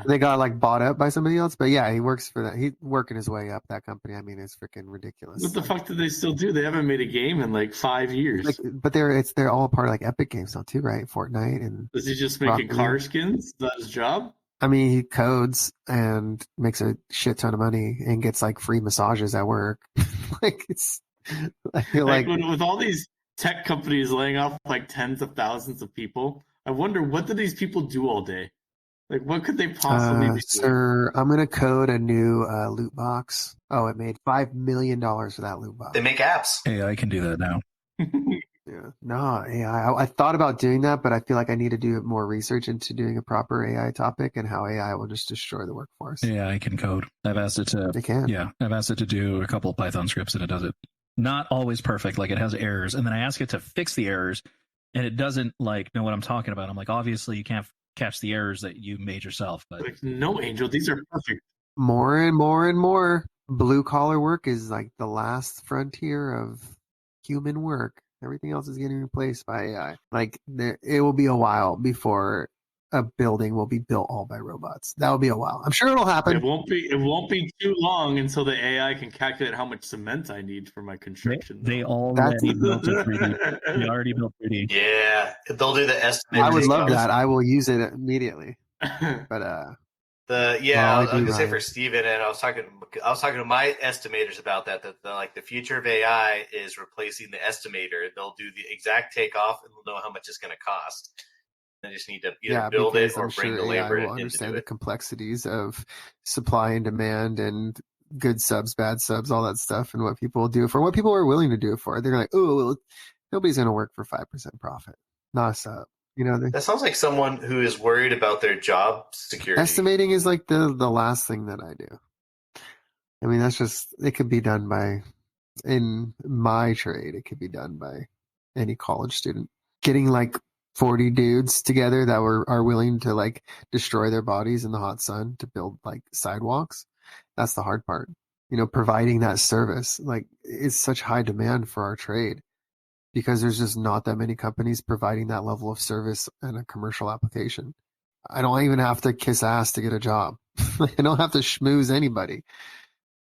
They got like bought up by somebody else, but yeah, he works for that. He's working his way up that company. I mean, it's freaking ridiculous. What the fuck did they still do? They haven't made a game in like 5 years. But they're all part of like Epic Games now too, right? Fortnite and Is he just making Rocket car League. skins? Is that his job? I mean, he codes and makes a shit ton of money and gets like free massages at work. Like it's, I feel like with all these tech companies laying off like tens of thousands of people, I wonder what do these people do all day? Like, what could they possibly be doing? sir, I'm gonna code a new loot box. Oh, it made $5 million for that loot box. They make apps. Hey, I can do that now. Yeah, no, AI. I thought about doing that, but I feel like I need to do more research into doing a proper AI topic and how AI will just destroy the workforce. Yeah, I can code. I've asked it to. They can. Yeah, I've asked it to do a couple of Python scripts, and it does it. Not always perfect. Like it has errors, and then I ask it to fix the errors, and it doesn't like know what I'm talking about. I'm like, obviously, you can't catch the errors that you made yourself. But Like, no, Angel, these are perfect. More and more and more blue collar work is like the last frontier of human work. Everything else is getting replaced by AI. Like it will be a while before a building will be built all by robots. That will be a while. I'm sure it'll happen. It won't be too long until the AI can calculate how much cement I need for my construction. they already built a 3D. They already built 3D. Yeah. They'll do the estimate. I would and love stuff. that. I will use it immediately. But I Well, was I do, gonna say for Ryan. Steven, and I was talking to my estimators about that. The future of AI is replacing the estimator. They'll do the exact takeoff, and they'll know how much it's going to cost. They just need to either Yeah, build it because I'm or bring sure the AI labor will in to do understand the it. complexities of supply and demand and good subs, bad subs, all that stuff, and what people do for what people are willing to do it for. They're like, oh, well, nobody's going to work for 5% profit. Not a sub. You know, That sounds like someone who is worried about their job security. estimating is like the last thing that I do. I mean, that's just, it could be done by, in my trade, it could be done by any college student. Getting like 40 dudes together that are willing to like destroy their bodies in the hot sun to build like sidewalks. That's the hard part. You know, providing that service, like, it's such high demand for our trade because there's just not that many companies providing that level of service in a commercial application. I don't even have to kiss ass to get a job. I don't have to schmooze anybody.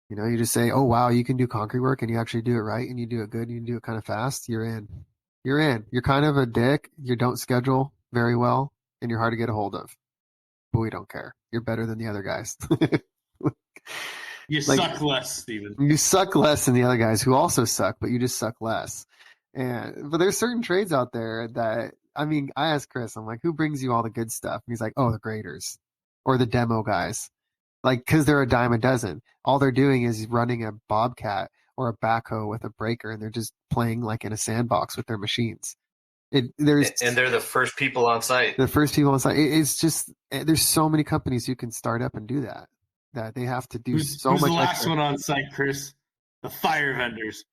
You know, you just say, oh, wow, you can do concrete work and you actually do it right and you do it good and you do it kind of fast. You're in. You're in. You're kind of a dick. You don't schedule very well and you're hard to get a hold of. But we don't care. You're better than the other guys. You Like, suck less, Steven. you suck less than the other guys who also suck, but you just suck less. But there's certain trades out there that, I mean, I asked Chris, I'm like, who brings you all the good stuff? And he's like, oh, the graders or the demo guys. Like, because they're a dime a dozen. All they're doing is running a bobcat or a backhoe with a breaker, and they're just playing like in a sandbox with their machines. And they're the first people on site. The first people on site. It's just, there's so many companies who can start up and do that. That they have to do Who's much. the last extra. one on site, Chris? The fire vendors.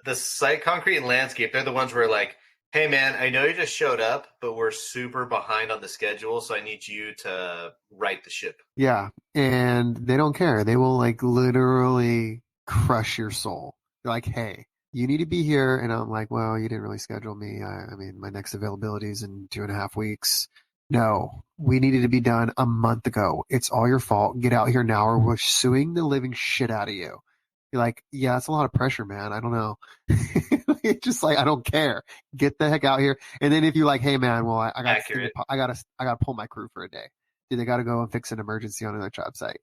The site concrete and landscape, they're the ones where like, hey man, I know you just showed up, but we're super behind on the schedule, so I need you to right the ship. Yeah, and they don't care. They will like literally crush your soul. They're like, hey, you need to be here. And I'm like, well, you didn't really schedule me. I mean, my next availability is in 2.5 weeks. No, we needed to be done a month ago. It's all your fault. Get out here now or we're suing the living shit out of you. You're like, yeah, it's a lot of pressure, man. I don't know. It's just like, I don't care. Get the heck out here. And then if you're like, hey man, well, I got I gotta pull my crew for a day. Dude, they gotta go and fix an emergency on another job site.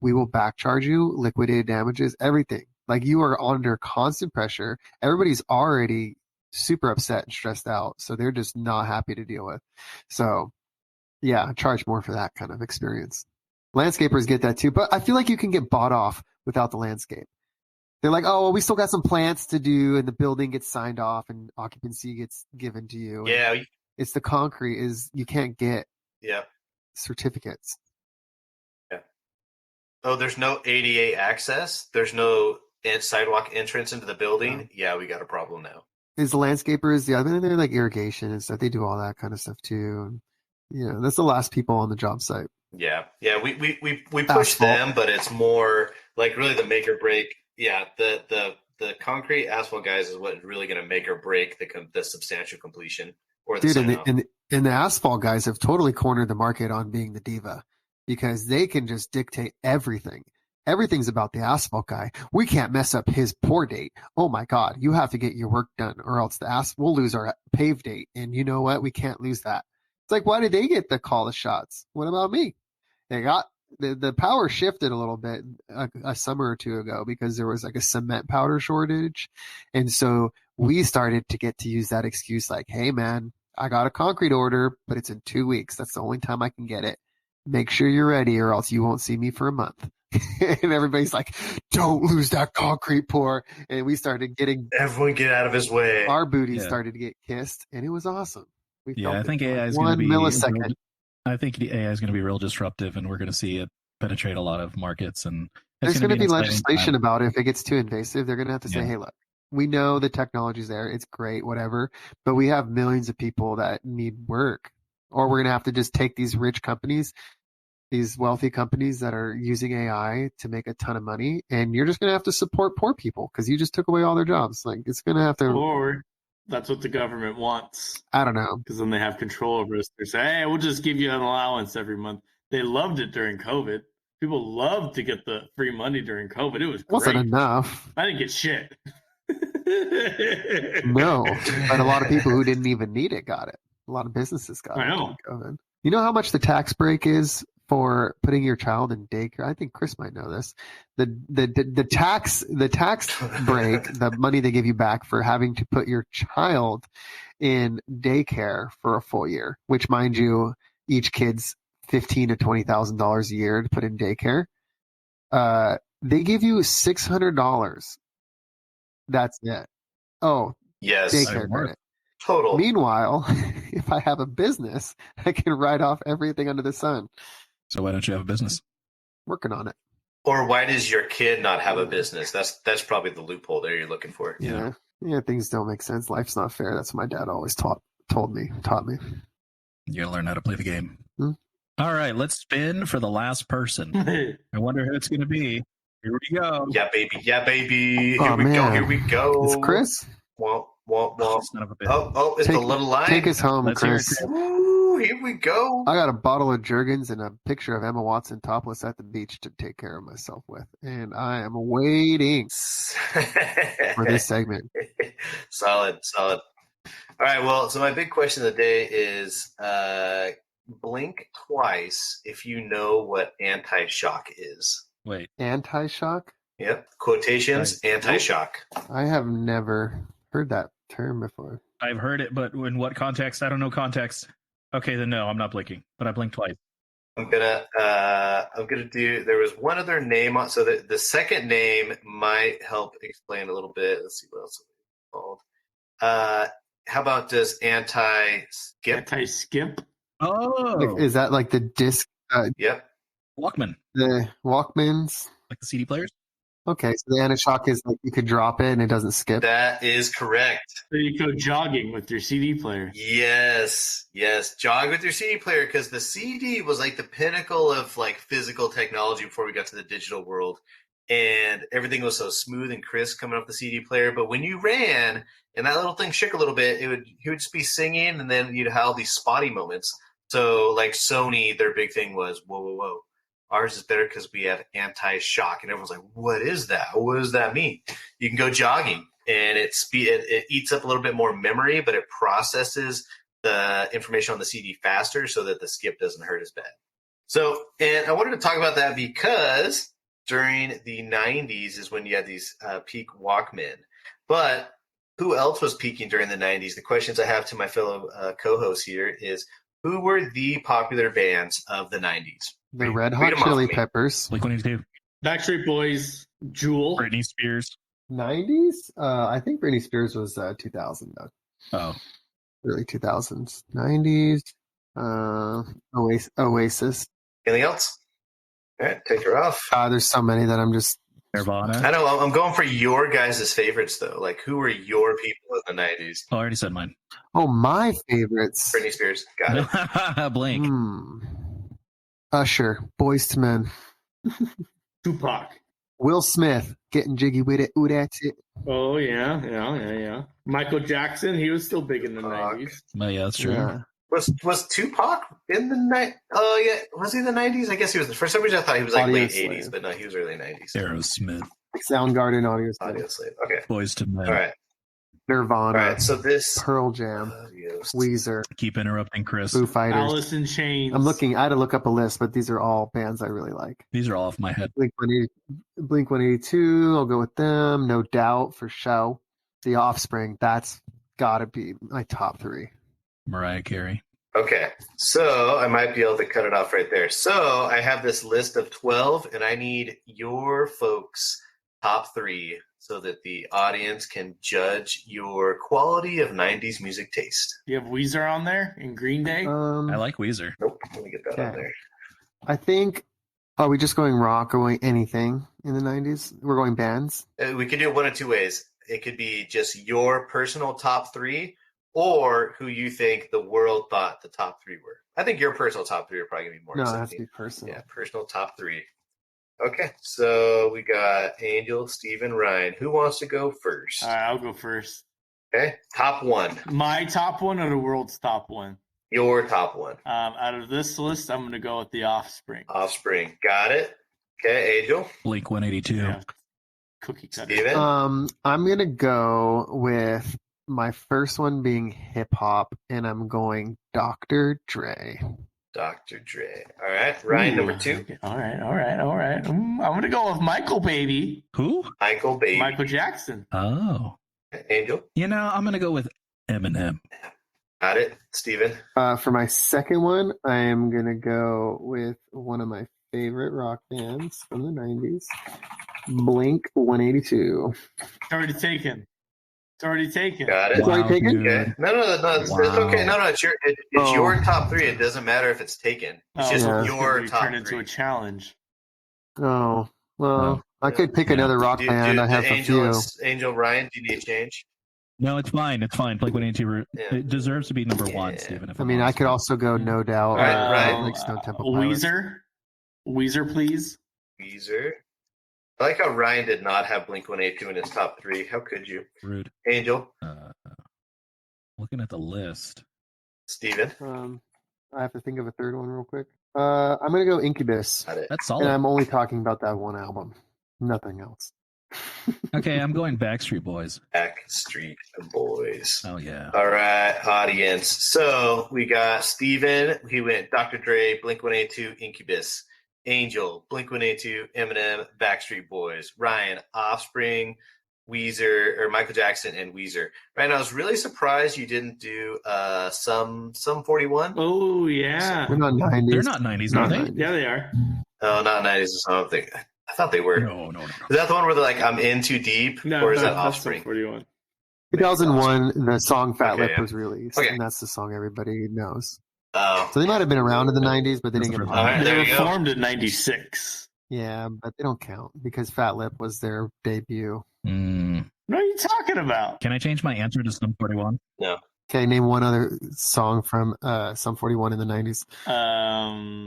We will back charge you, liquidated damages, everything. Like, you are under constant pressure. Everybody's already super upset and stressed out, so they're just not happy to deal with. So yeah, charge more for that kind of experience. Landscapers get that too, but I feel like you can get bought off without the landscape. They're like, oh, well, we still got some plants to do, and the building gets signed off, and occupancy gets given to you. Yeah. It's the concrete is you can't get certificates. Yeah. Oh, there's no ADA access. There's no sidewalk entrance into the building. No. Yeah, we got a problem now. Is the landscapers the other? They're like irrigation and stuff. They do all that kind of stuff too. And, that's the last people on the job site. Yeah. We push them, but it's more like really the make or break. Yeah, the concrete asphalt guys is what is really going to make or break the substantial completion or the dude. And the asphalt guys have totally cornered the market on being the diva because they can just dictate everything. Everything's about the asphalt guy. We can't mess up his pour date. Oh my God, you have to get your work done or else we'll lose our pave date. And you know what? We can't lose that. It's like, why did they get the call the shots? What about me? They got the power shifted a little bit a summer or two ago because there was like a cement powder shortage. And so we started to get to use that excuse like, hey man, I got a concrete order, but it's in 2 weeks. That's the only time I can get it. Make sure you're ready or else you won't see me for a month. And everybody's like, don't lose that concrete pour. And we started getting everyone get out of his way. Our booties started to get kissed and it was awesome. I think AI is 1 millisecond. I think the AI is going to be real disruptive, and we're going to see it penetrate a lot of markets. And there's going to be legislation about it. If it gets too invasive, they're going to have to say, hey, look, we know the technology's there. It's great, whatever. But we have millions of people that need work. Or we're going to have to just take these rich companies, these wealthy companies that are using AI to make a ton of money. And you're just going to have to support poor people because you just took away all their jobs. Like, it's going to have to. Or that's what the government wants. I don't know. Because then they have control over us. They say, hey, we'll just give you an allowance every month. They loved it during COVID. People loved to get the free money during COVID. It was great. Wasn't enough. I didn't get shit. No, but a lot of people who didn't even need it got it. A lot of businesses got it during COVID. You know how much the tax break is for putting your child in daycare. I think Chris might know this. The tax break, the money they give you back for having to put your child in daycare for a full year, which, mind you, each kid's $15,000 to $20,000 a year to put in daycare. They give you $600. That's it. Oh, Yes. daycare credit. Total. Meanwhile, if I have a business, I can write off everything under the sun. So why don't you have a business? Working on it. Or why does your kid not have a business? That's probably the loophole there you're looking for. Yeah. Things don't make sense. Life's not fair. That's what my dad always taught me. You gotta learn how to play the game. Hmm? All right, let's spin for the last person. I wonder who it's gonna be. Here we go. Yeah, baby. Yeah, baby. Oh, Here we go. It's Chris. Well. Son of a bitch. Oh, it's the little line. Take us home, Let's hear it, Chris. Chris. Ooh, here we go. I got a bottle of Jergens and a picture of Emma Watson topless at the beach to take care of myself with. And I am waiting for this segment. Solid. All right, well, so my big question of the day is blink twice if you know what anti-shock is. Wait. Anti-shock? Yep. Quotations, Right. anti-shock. I have never heard that term before. I've heard it, but in what context? I don't know context. Okay, then no, I'm not blinking, but I blinked twice. I'm gonna do. There was one other name on, so the second name might help explain a little bit. Let's see what else it's called. How about does anti-skip? Anti-skip. Oh, Like, is that like the disc, Yep. Walkman, the Walkmans? like the CD players. Okay, so the anti-shock is like you could drop it and it doesn't skip. That is correct. So you go jogging with your CD player. Yes. Jog with your CD player, because the CD was like the pinnacle of like physical technology before we got to the digital world, and everything was so smooth and crisp coming off the CD player. But when you ran and that little thing shook a little bit, he would just be singing, and then you'd have these spotty moments. So like Sony, their big thing was whoa. Ours is better because we have anti-shock, and everyone's like, "What is that? What does that mean?" You can go jogging, and it eats up a little bit more memory, but it processes the information on the CD faster, so that the skip doesn't hurt as bad. So, and I wanted to talk about that because during the '90s is when you had these peak Walkmen. But who else was peaking during the '90s? The questions I have to my fellow co-hosts here is, who were the popular bands of the '90s? The Red Hot Read 'em off Chili me. Peppers. Blink-182, Backstreet Boys, Jewel. Britney Spears. 90s? I think Britney Spears was 2000, though. Oh, Early 2000s. 90s. Oasis. Anything else? All right, take her off. There's so many that I'm just. Nirvana. I know. I'm going for your guys' favorites, though. Like, who were your people in the '90s? Oh, I already said mine. Oh, my favorites. Britney Spears. Got it. Blink. Usher. Boys to Men. Tupac. Will Smith. Getting jiggy with it. Ooh, that's it. Oh, yeah. Michael Jackson, he was still big in the Tupac. 90s. Oh, yeah, that's true. Yeah. Was Tupac in the night? Oh yeah, was he in the '90s? I guess he was. For some reason, I thought he was like Audio late Slave. '80s, but no, he was early '90s. Aerosmith, Soundgarden, Audio Slave. Audio Slave. Okay. Boys to Men. All right. Nirvana. All right. So this. Pearl Jam. Audios. Weezer. Keep interrupting Chris. Foo Fighters. Alice in Chains. I had to look up a list, but these are all bands I really like. These are all off my head. Blink 182, I'll go with them. No Doubt for show. The Offspring, that's gotta be my top 3. Mariah Carey. Okay, so I might be able to cut it off right there. So I have this list of 12, and I need your folks' top 3 so that the audience can judge your quality of 90s music taste. You have Weezer on there in Green Day? I like Weezer. Nope, let me get that on Okay. there. I think, are we just going rock or going anything in the 90s? We're going bands? We could do it one of two ways. It could be just your personal top 3, or who you think the world thought the top 3 were. I think your personal top 3 are probably going to be more No, it has to accepting. be personal. Yeah, personal top 3. Okay, so we got Angel, Steven, Ryan. Who wants to go first? All right, I'll go first. Okay, top 1. My top one or the world's top one? Your top 1. Out of this list, I'm going to go with The Offspring. Offspring. Got it. Okay, Angel. Blink 182. Yeah. Cookie cutter. Steven. I'm gonna go with my first one being hip hop, and I'm going Dr. Dre. Dr. Dre. All right, Ryan, number 2. All right. I'm gonna go with Michael, baby. Who? Michael, baby. Michael Jackson. Oh. Angel. I'm gonna go with Eminem. Got it. Steven. For my second one, I am going to go with one of my favorite rock bands from the 90s, Blink 182. It's already taken. Got it. It's already taken? Dude. Okay. No. It's okay. No. It's your top 3. It doesn't matter if it's taken. It's just yeah. your top 3. Turn into a challenge. Oh, well, I could pick Yeah. another rock band. I have a few. Angel, Ryan, do you need a change? No, it's fine. It's fine. Blink 182. Yeah. It deserves to be number Yeah. 1, Steven. I mean, I could also go No Doubt. All right, like Stone Temple Pilots. Weezer, please. Weezer. I like how Ryan did not have Blink 182 in his top 3. How could you? Rude. Angel. Looking at the list. Steven. I have to think of a third one real quick. I'm going to go Incubus. Got it. That's And solid. I'm only talking about that one album. Nothing else. Okay, I'm going Backstreet Boys. Backstreet Boys. Oh, yeah. All right, audience. So we got Steven. He went Dr. Dre, Blink 182, Incubus. Angel, Blink 182, Eminem, Backstreet Boys. Ryan, Offspring, Weezer, or Michael Jackson and Weezer. Ryan, I was really surprised you didn't do Sum 41. Oh, yeah. They're not 90s. They're not 90s, Not are they? 90s. Yeah, they are. Oh, not 90s or something. I thought they were. No. Is that the one where they're like, I'm in too deep? No, or is that's that Offspring? 41. 2001, the song Fat Okay, Lip yeah. was released, Okay. and that's the song everybody knows. Oh. So they might have been around in the 90s, but they That's didn't get the All right, popular. there They you were go. formed in 96. Yeah, but they don't count because Fat Lip was their debut. Mm. What are you talking about? Can I change my answer to Sum 41? Okay, name one other song from Sum 41 in the 90s.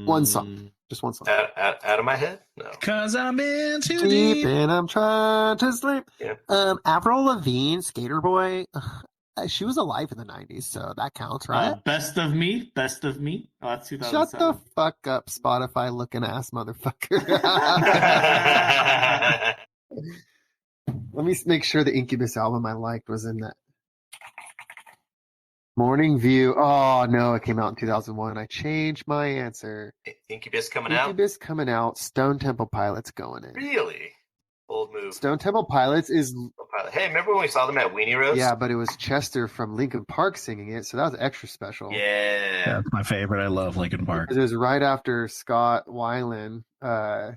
One song. Just one song. Out of my head? No. Cause I'm in too Deep deep. and I'm trying to sleep. Yeah. Avril Lavigne, Skater Boy. She was alive in the 90s, so that counts, right? Best of Me. Oh, that's 2007. Shut the fuck up, Spotify looking ass motherfucker. Let me make sure the Incubus album I liked was in that. Morning View. Oh, no, it came out in 2001. I changed my answer. Incubus coming out? Incubus coming out. Stone Temple Pilots going in. Really? Bold move. Stone Temple Pilots is... Hey, remember when we saw them at Weenie Roast? Yeah, but it was Chester from Linkin Park singing it, so that was extra special. Yeah. That's my favorite. I love Linkin Park. Because it was right after Scott Weiland. I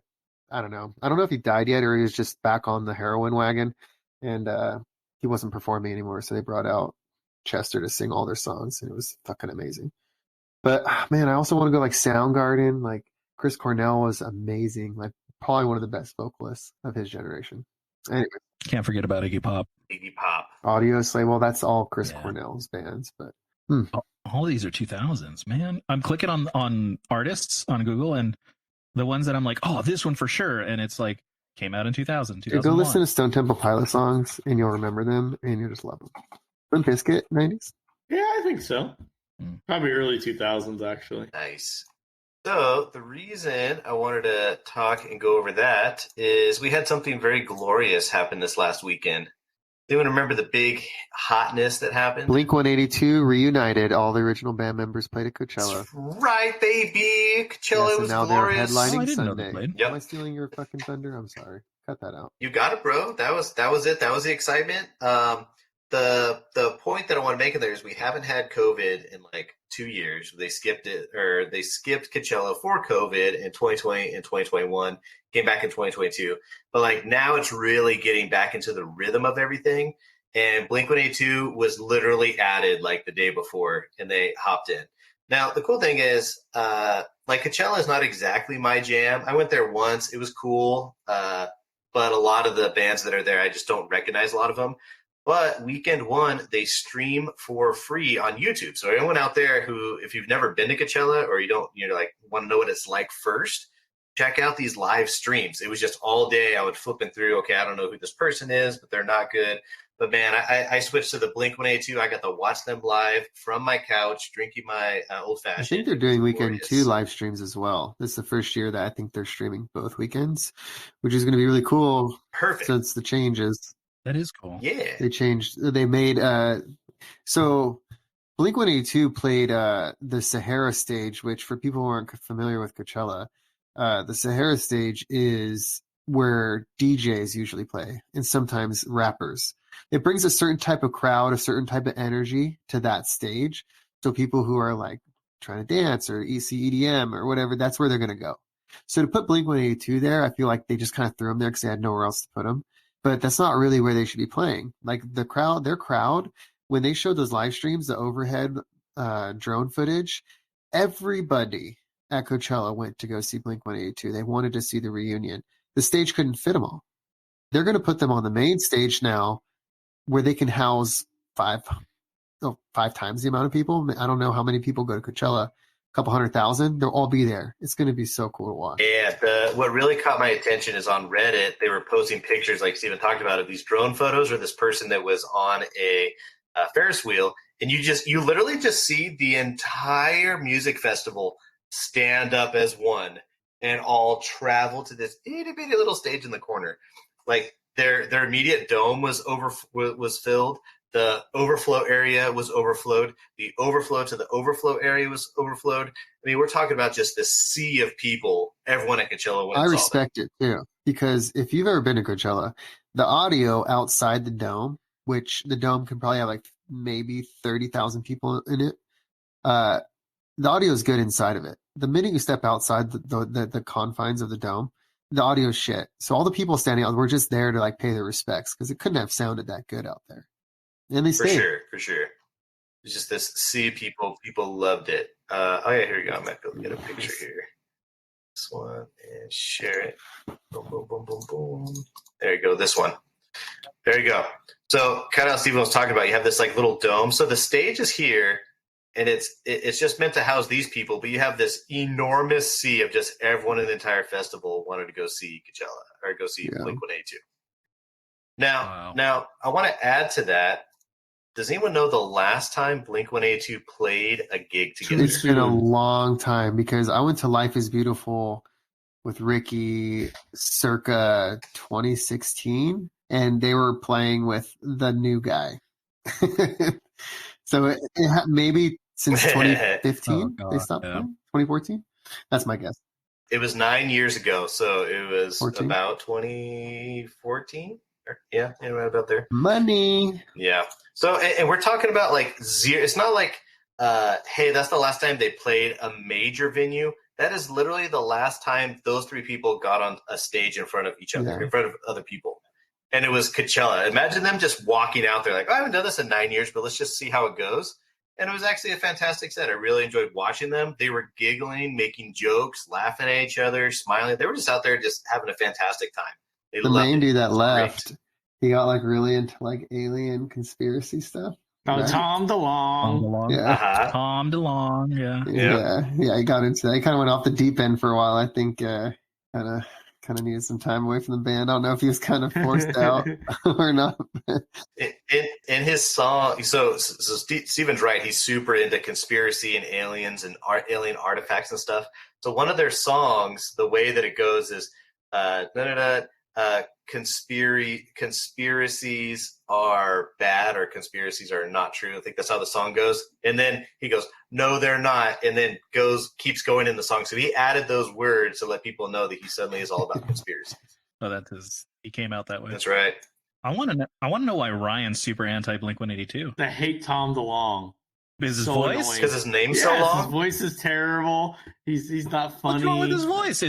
don't know. I don't know if he died yet or he was just back on the heroin wagon, and he wasn't performing anymore, so they brought out Chester to sing all their songs, and it was fucking amazing. But man, I also want to go like Soundgarden. Like Chris Cornell was amazing. Like probably one of the best vocalists of his generation. Anyway, Can't forget about Iggy Pop. Iggy Pop. Audio Slave. Well, that's all Chris Yeah. Cornell's bands, but All these are 2000s, man. I'm clicking on artists on Google, and the ones that I'm like, oh, this one for sure. And it's like, came out in 2000, dude, go listen to Stone Temple Pilot songs, and you'll remember them, and you'll just love them. Limp Bizkit, 90s. Yeah, I think so. Hmm. Probably early 2000s, actually. Nice. So the reason I wanted to talk and go over that is we had something very glorious happen this last weekend. Anyone remember the big hotness that happened? Blink 182 reunited. All the original band members played at Coachella. That's right, baby. Coachella Yes, and was now glorious. they're headlining Oh, I didn't know they Sunday. played. Yep. Am I stealing your fucking thunder? I'm sorry. Cut that out. You got it, bro. That was it. That was the excitement. The point that I want to make in there is we haven't had COVID in like 2 years. They skipped Coachella for COVID in 2020 and 2021. Came back in 2022, but like now it's really getting back into the rhythm of everything. And Blink-182 was literally added like the day before, and they hopped in. Now the cool thing is, like Coachella is not exactly my jam. I went there once; it was cool, but a lot of the bands that are there, I just don't recognize a lot of them. But weekend one, they stream for free on YouTube. So anyone out there who, if you've never been to Coachella or you're like want to know what it's like first, check out these live streams. It was just all day. I would flipping through. Okay, I don't know who this person is, but they're not good. But man, I switched to the Blink-182. I got to watch them live from my couch, drinking my old fashioned. I think they're doing weekend Glorious. 2 live streams as well. This is the first year that I think they're streaming both weekends, which is going to be really cool Perfect. since the changes. That is cool. Yeah. They made so Blink-182 played the Sahara stage, which for people who aren't familiar with Coachella, the Sahara stage is where DJs usually play and sometimes rappers. It brings a certain type of crowd, a certain type of energy to that stage. So people who are like trying to dance or EDM or whatever, that's where they're going to go. So to put Blink-182 there, I feel like they just kind of threw them there because they had nowhere else to put them. But that's not really where they should be playing. Like their crowd, when they showed those live streams, the overhead drone footage, everybody at Coachella went to go see Blink-182. They wanted to see the reunion. The stage couldn't fit them all. They're going to put them on the main stage now where they can house five times the amount of people. I don't know how many people go to Coachella, a couple 100,000. They'll all be there. It's going to be so cool to watch. Yeah, what really caught my attention is on Reddit, they were posting pictures, like Steven talked about, of these drone photos or this person that was on a Ferris wheel, and you literally just see the entire music festival stand up as one and all travel to this itty bitty little stage in the corner. Like their immediate dome was filled. The overflow area was overflowed. The overflow to the overflow area was overflowed. I mean, we're talking about just this sea of people. Everyone at Coachella. I respect it too, because if you've ever been to Coachella, the audio outside the dome, which the dome can probably have like maybe 30,000 people in it, the audio is good inside of it. The minute you step outside the confines of the dome, the audio is shit. So all the people standing out were just there to like pay their respects because it couldn't have sounded that good out there. And they stayed. For sure. It's just this sea of people. People loved it. Oh yeah, here we go. I might be able to get a picture here. This one and share it. Boom, boom, boom, boom, boom. There you go. This one. There you go. So kind of how Steven was talking about, you have this like little dome. So the stage is here, and it's just meant to house these people, but you have this enormous sea of just everyone in the entire festival wanted to go see Coachella or go see Blink-182. Now I want to add to that. Does anyone know the last time Blink-182 played a gig together? It's been a long time because I went to Life is Beautiful with Ricky circa 2016, and they were playing with the new guy. So maybe since 2015 they stopped playing? 2014? That's my guess. It was 9 years ago, so it was 14? About 2014. Yeah, right about there. Money. Yeah. So, and we're talking about like zero. It's not like, hey, that's the last time they played a major venue. That is literally the last time those three people got on a stage in front of each other, in front of other people. And it was Coachella. Imagine them just walking out there like, I haven't done this in 9 years, but let's just see how it goes. And it was actually a fantastic set. I really enjoyed watching them. They were giggling, making jokes, laughing at each other, smiling. They were just out there just having a fantastic time. The main dude that left, he got like really into like alien conspiracy stuff. Oh, right? Tom DeLonge. Yeah. Tom DeLonge. Yeah. He got into that. He kind of went off the deep end for a while. I think kind of needed some time away from the band. I don't know if he was kind of forced out or not. In his song, so Steven's right. He's super into conspiracy and aliens and alien artifacts and stuff. So one of their songs, the way that it goes is conspiracies are bad or conspiracies are not true. I think that's how the song goes. And then he goes, no, they're not. And then keeps going in the song. So he added those words to let people know that he suddenly is all about conspiracies. Oh, he came out that way. That's right. I want to know why Ryan's super anti Blink-182. I hate Tom DeLonge. Is his voice? Because his name's so long? His voice is terrible. He's not funny. What's wrong with his voice?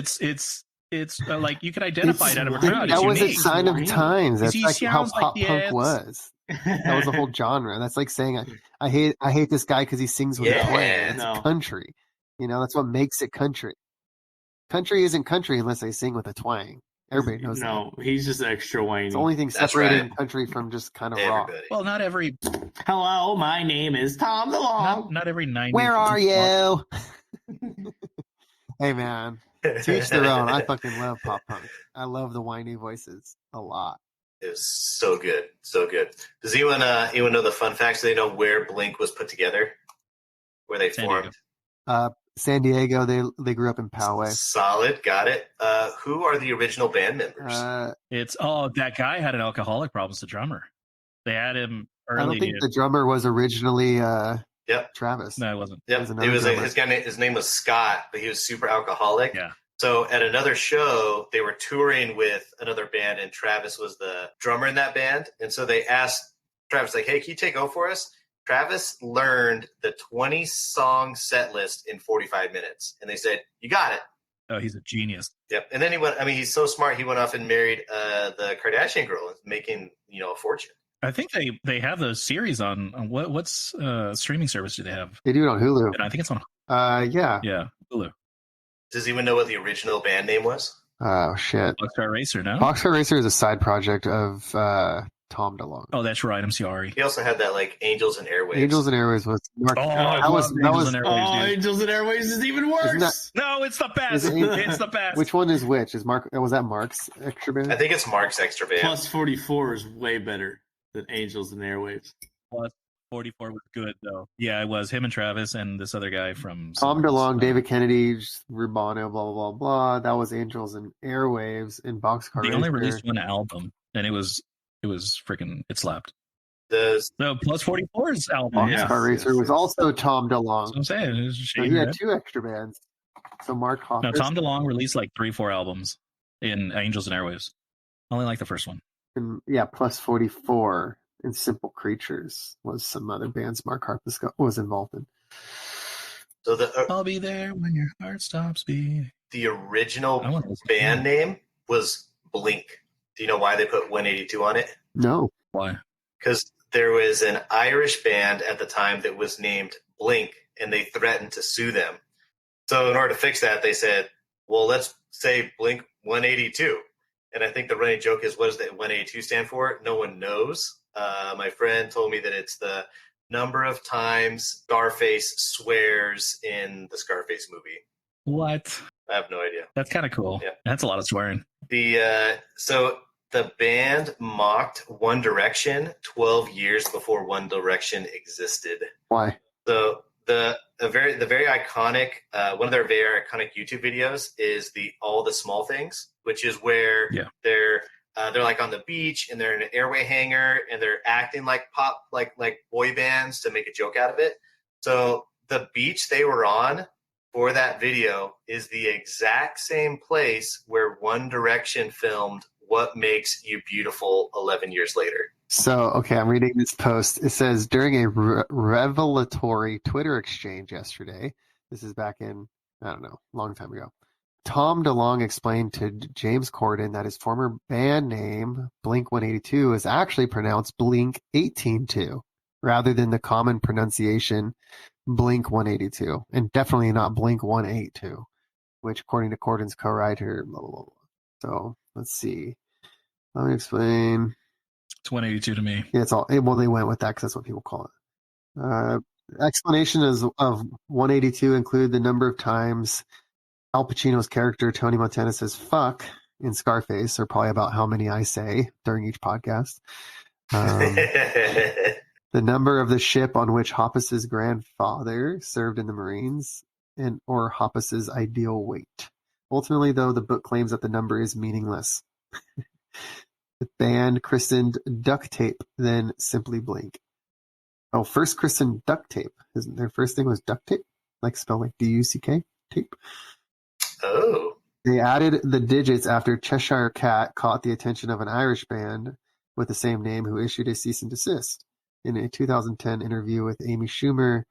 It's like you can identify it out of a crowd. That was unique. a sign of times. That's like how pop like punk was. That was a whole genre. That's like saying I hate this guy because he sings with a twang. It's country. That's what makes it country. Country isn't country unless they sing with a twang. Everybody knows that. No, he's just extra whiny. It's the only thing separating country from just kind of rock. Well, not every. Hello, my name is Tom DeLonge. Not every 90s. Where are you? Hey, man. To each their own. I fucking love pop punk. I love the whiny voices a lot. It was so good. So good. Does anyone know the fun facts? Do they know where Blink was put together? Where they formed? San Diego. They grew up in Poway. Solid. Got it. Who are the original band members? That guy had an alcoholic problem. The drummer. They had him early. I don't think the drummer was originally. It Yep. Travis. No, it wasn't. Yep. There's It another was drummer. his name was Scott, but he was super alcoholic. Yeah. So at another show, they were touring with another band, and Travis was the drummer in that band. And so they asked Travis, like, "Hey, can you take over for us?" Travis learned the 20-song set list in 45 minutes, and they said, "You got it." Oh, he's a genius. Yep. And then he went. I mean, he's so smart. He went off and married the Kardashian girl, making a fortune. I think they have those series on what's streaming service do they have? They do it on Hulu. And I think it's on Yeah. Hulu. Does anyone know what the original band name was? Oh shit. Boxcar Racer, no? Boxcar Racer is a side project of Tom DeLonge. Oh, that's right. I'm sorry. He also had that like Angels and Airwaves. Angels and Airways was Mark. Oh, that was Angels and Airwaves, Oh, dude. Angels and Airways is even worse. No, it's the best. Is it- It's the best. Which one is which? Is Mark? Was that Mark's extra band? I think it's Mark's extra band. Plus 44 is way better than Angels and Airwaves. Plus 44 was good though. Yeah, it was him and Travis and this other guy from Tom DeLonge, David Kennedy, Rubano, blah blah blah blah. That was Angels and Airwaves in Boxcar They Racer. only released one album, and it was freaking it slapped. The So plus 44's album. Yeah. Boxcar Racer was also Tom That's DeLonge. what I'm saying. It was a So shame, he had right? 2 extra bands. So Mark Hoppus. No, Tom DeLonge released like 3-4 albums in Angels and Airwaves. Only like the first one. And, yeah, plus 44 and Simple Creatures was some other bands Mark Hoppus was involved in. so the I'll be there when your heart stops beating. original I want to listen to band that. name was Blink. Do you know why they put 182 on it? No. Why? Because there was an Irish band at the time that was named Blink, and they threatened to sue them. So in order to fix that, they said, well, let's say Blink 182. And I think the running joke is, what does that 182 stand for? No one knows. My friend told me that it's the number of times Scarface swears in the Scarface movie. What? I have no idea. That's kind of cool. Yeah. That's a lot of swearing. So the band mocked One Direction 12 years before One Direction existed. Why? So the very iconic one of their very iconic YouTube videos is the All the Small Things, which is where they're like on the beach and they're in an airway hangar and they're acting like pop like boy bands to make a joke out of it. So the beach they were on for that video is the exact same place where One Direction filmed What Makes You Beautiful 11 years later. So, okay, I'm reading this post. It says, during a revelatory Twitter exchange yesterday, this is back in, I don't know, a long time ago, Tom DeLonge explained to James Corden that his former band name, Blink-182, is actually pronounced Blink-182, rather than the common pronunciation Blink-182, and definitely not Blink-182, which, according to Corden's co-writer, blah, blah, blah, blah. So, let's see. Let me explain. It's 182 to me. Yeah, it's all. Well, they went with that because that's what people call it. Explanation of 182 include the number of times Al Pacino's character Tony Montana says "fuck" in Scarface, or probably about how many I say during each podcast. The number of the ship on which Hoppus's grandfather served in the Marines, or Hoppus's ideal weight. Ultimately, though, the book claims that the number is meaningless. The band christened Duct Tape, then simply Blink. Oh, first christened Duct Tape. Their first thing was Duct Tape? Like spelled like D-U-C-K? Tape? Oh. They added the digits after Cheshire Cat caught the attention of an Irish band with the same name who issued a cease and desist. In a 2010 interview with Amy Schumer,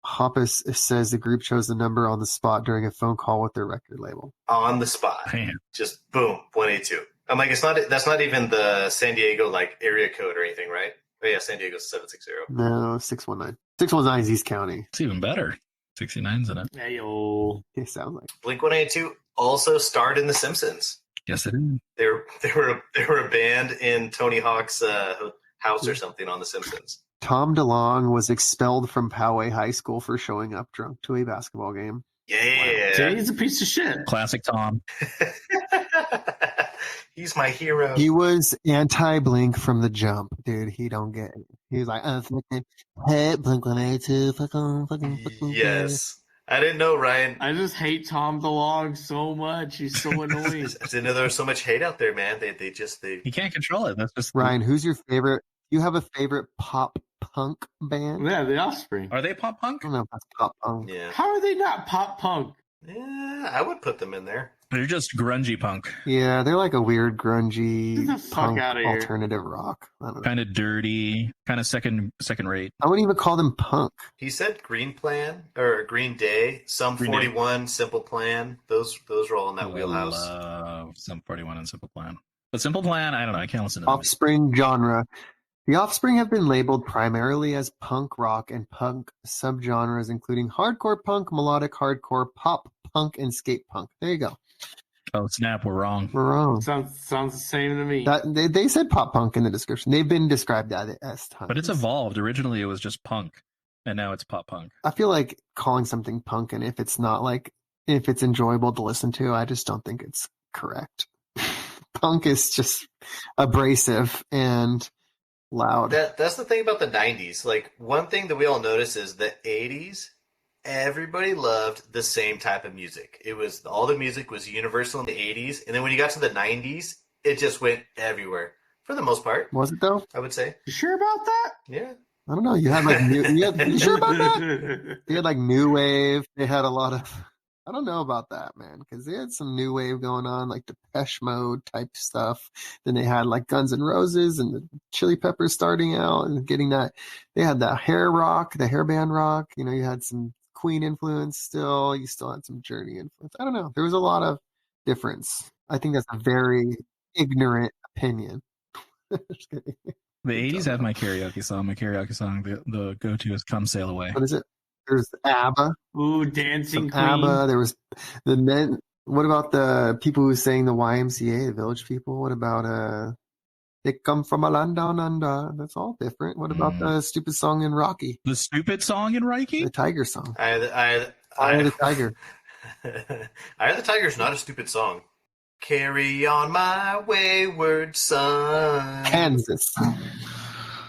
Hoppus says the group chose the number on the spot during a phone call with their record label. On the spot. Man. Just boom, 182. I'm like, that's not even the San Diego like area code or anything, right? Oh yeah, San Diego's 760. No, 619. 619 is East County. It's even better. 69's in it. Hey, yo. It sounds like. Blink 182 also starred in The Simpsons. Yes, it is. They were a band in Tony Hawk's house or something on The Simpsons. Tom DeLonge was expelled from Poway High School for showing up drunk to a basketball game. Yeah. See, he's a piece of shit. Classic Tom. He's my hero. He was anti-Blink from the jump, dude. He don't get it. He was like, fucking, hey, Blink-182, fucking. Yes. I didn't know, Ryan. I just hate Tom DeLonge so much. He's so annoying. I didn't know there was so much hate out there, man. They He can't control it. That's just Ryan, who's your favorite? You have a favorite pop punk band. Yeah, The Offspring. Are they pop punk? I don't know if that's pop punk. Yeah. How are they not pop punk? Yeah, I would put them in there. They're just grungy punk. Yeah, they're like a weird grungy Get the fuck punk outta here. alternative rock. I don't know. Kind of dirty, kind of second rate. I wouldn't even call them punk. He said Green Plan or Green Day, Sum Green Day. 41, Simple Plan. Those are all in that wheelhouse. I love Sum 41 and Simple Plan. But Simple Plan, I don't know. I can't listen to them. Offspring genre. The Offspring have been labeled primarily as punk rock and punk subgenres, including hardcore punk, melodic hardcore, pop punk, and skate punk. There you go. Oh, snap. We're wrong. We're wrong. Sounds the same to me. They said pop punk in the description. They've been described as times. But it's evolved. Originally, it was just punk, and now it's pop punk. I feel like calling something punk, and if it's enjoyable to listen to, I just don't think it's correct. Punk is just abrasive and loud. That's the thing about the 90s. Like, one thing that we all notice is the 80s, everybody loved the same type of music. It was, all the music was universal in the 80s, and then when you got to the 90s, it just went everywhere. For the most part, Was it though? I would say. You sure about that? Yeah. I don't know. You had like you sure about that? They had like new wave. They had a lot of. I don't know about that, man, because they had some new wave going on, like Depeche Mode type stuff. Then they had like Guns N' Roses and the Chili Peppers starting out and getting that. They had that hair rock, the hair band rock. You know, you had some Queen influence still. You still had some Journey influence. I don't know. There was a lot of difference. I think that's a very ignorant opinion. Just kidding. The 80s had my karaoke song. My karaoke song, the go-to is Come Sail Away. What is it? There's ABBA. Ooh, Dancing Queen. ABBA. There was the men. What about the people who sang the YMCA, the Village People? What about They Come From a Land Down Under? That's all different. What about the stupid song in Rocky? The stupid song in The Reiki? Tiger song. I The Tiger. Eye of the Tiger is not a stupid song. Carry on my wayward son. Kansas.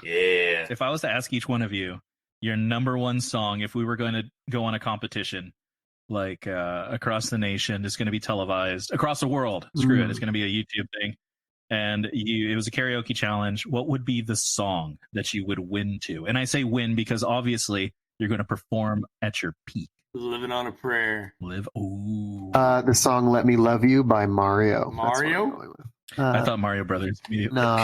Yeah. If I was to ask each one of you your number one song, if we were going to go on a competition, like across the nation, it's going to be televised across the world. Screw it. It's going to be a YouTube thing. And it was a karaoke challenge. What would be the song that you would win to? And I say win because obviously you're going to perform at your peak. Living on a Prayer. Ooh. The song "Let Me Love You" by Mario. That's what Mario? I'm going with. I thought Mario Brothers. No,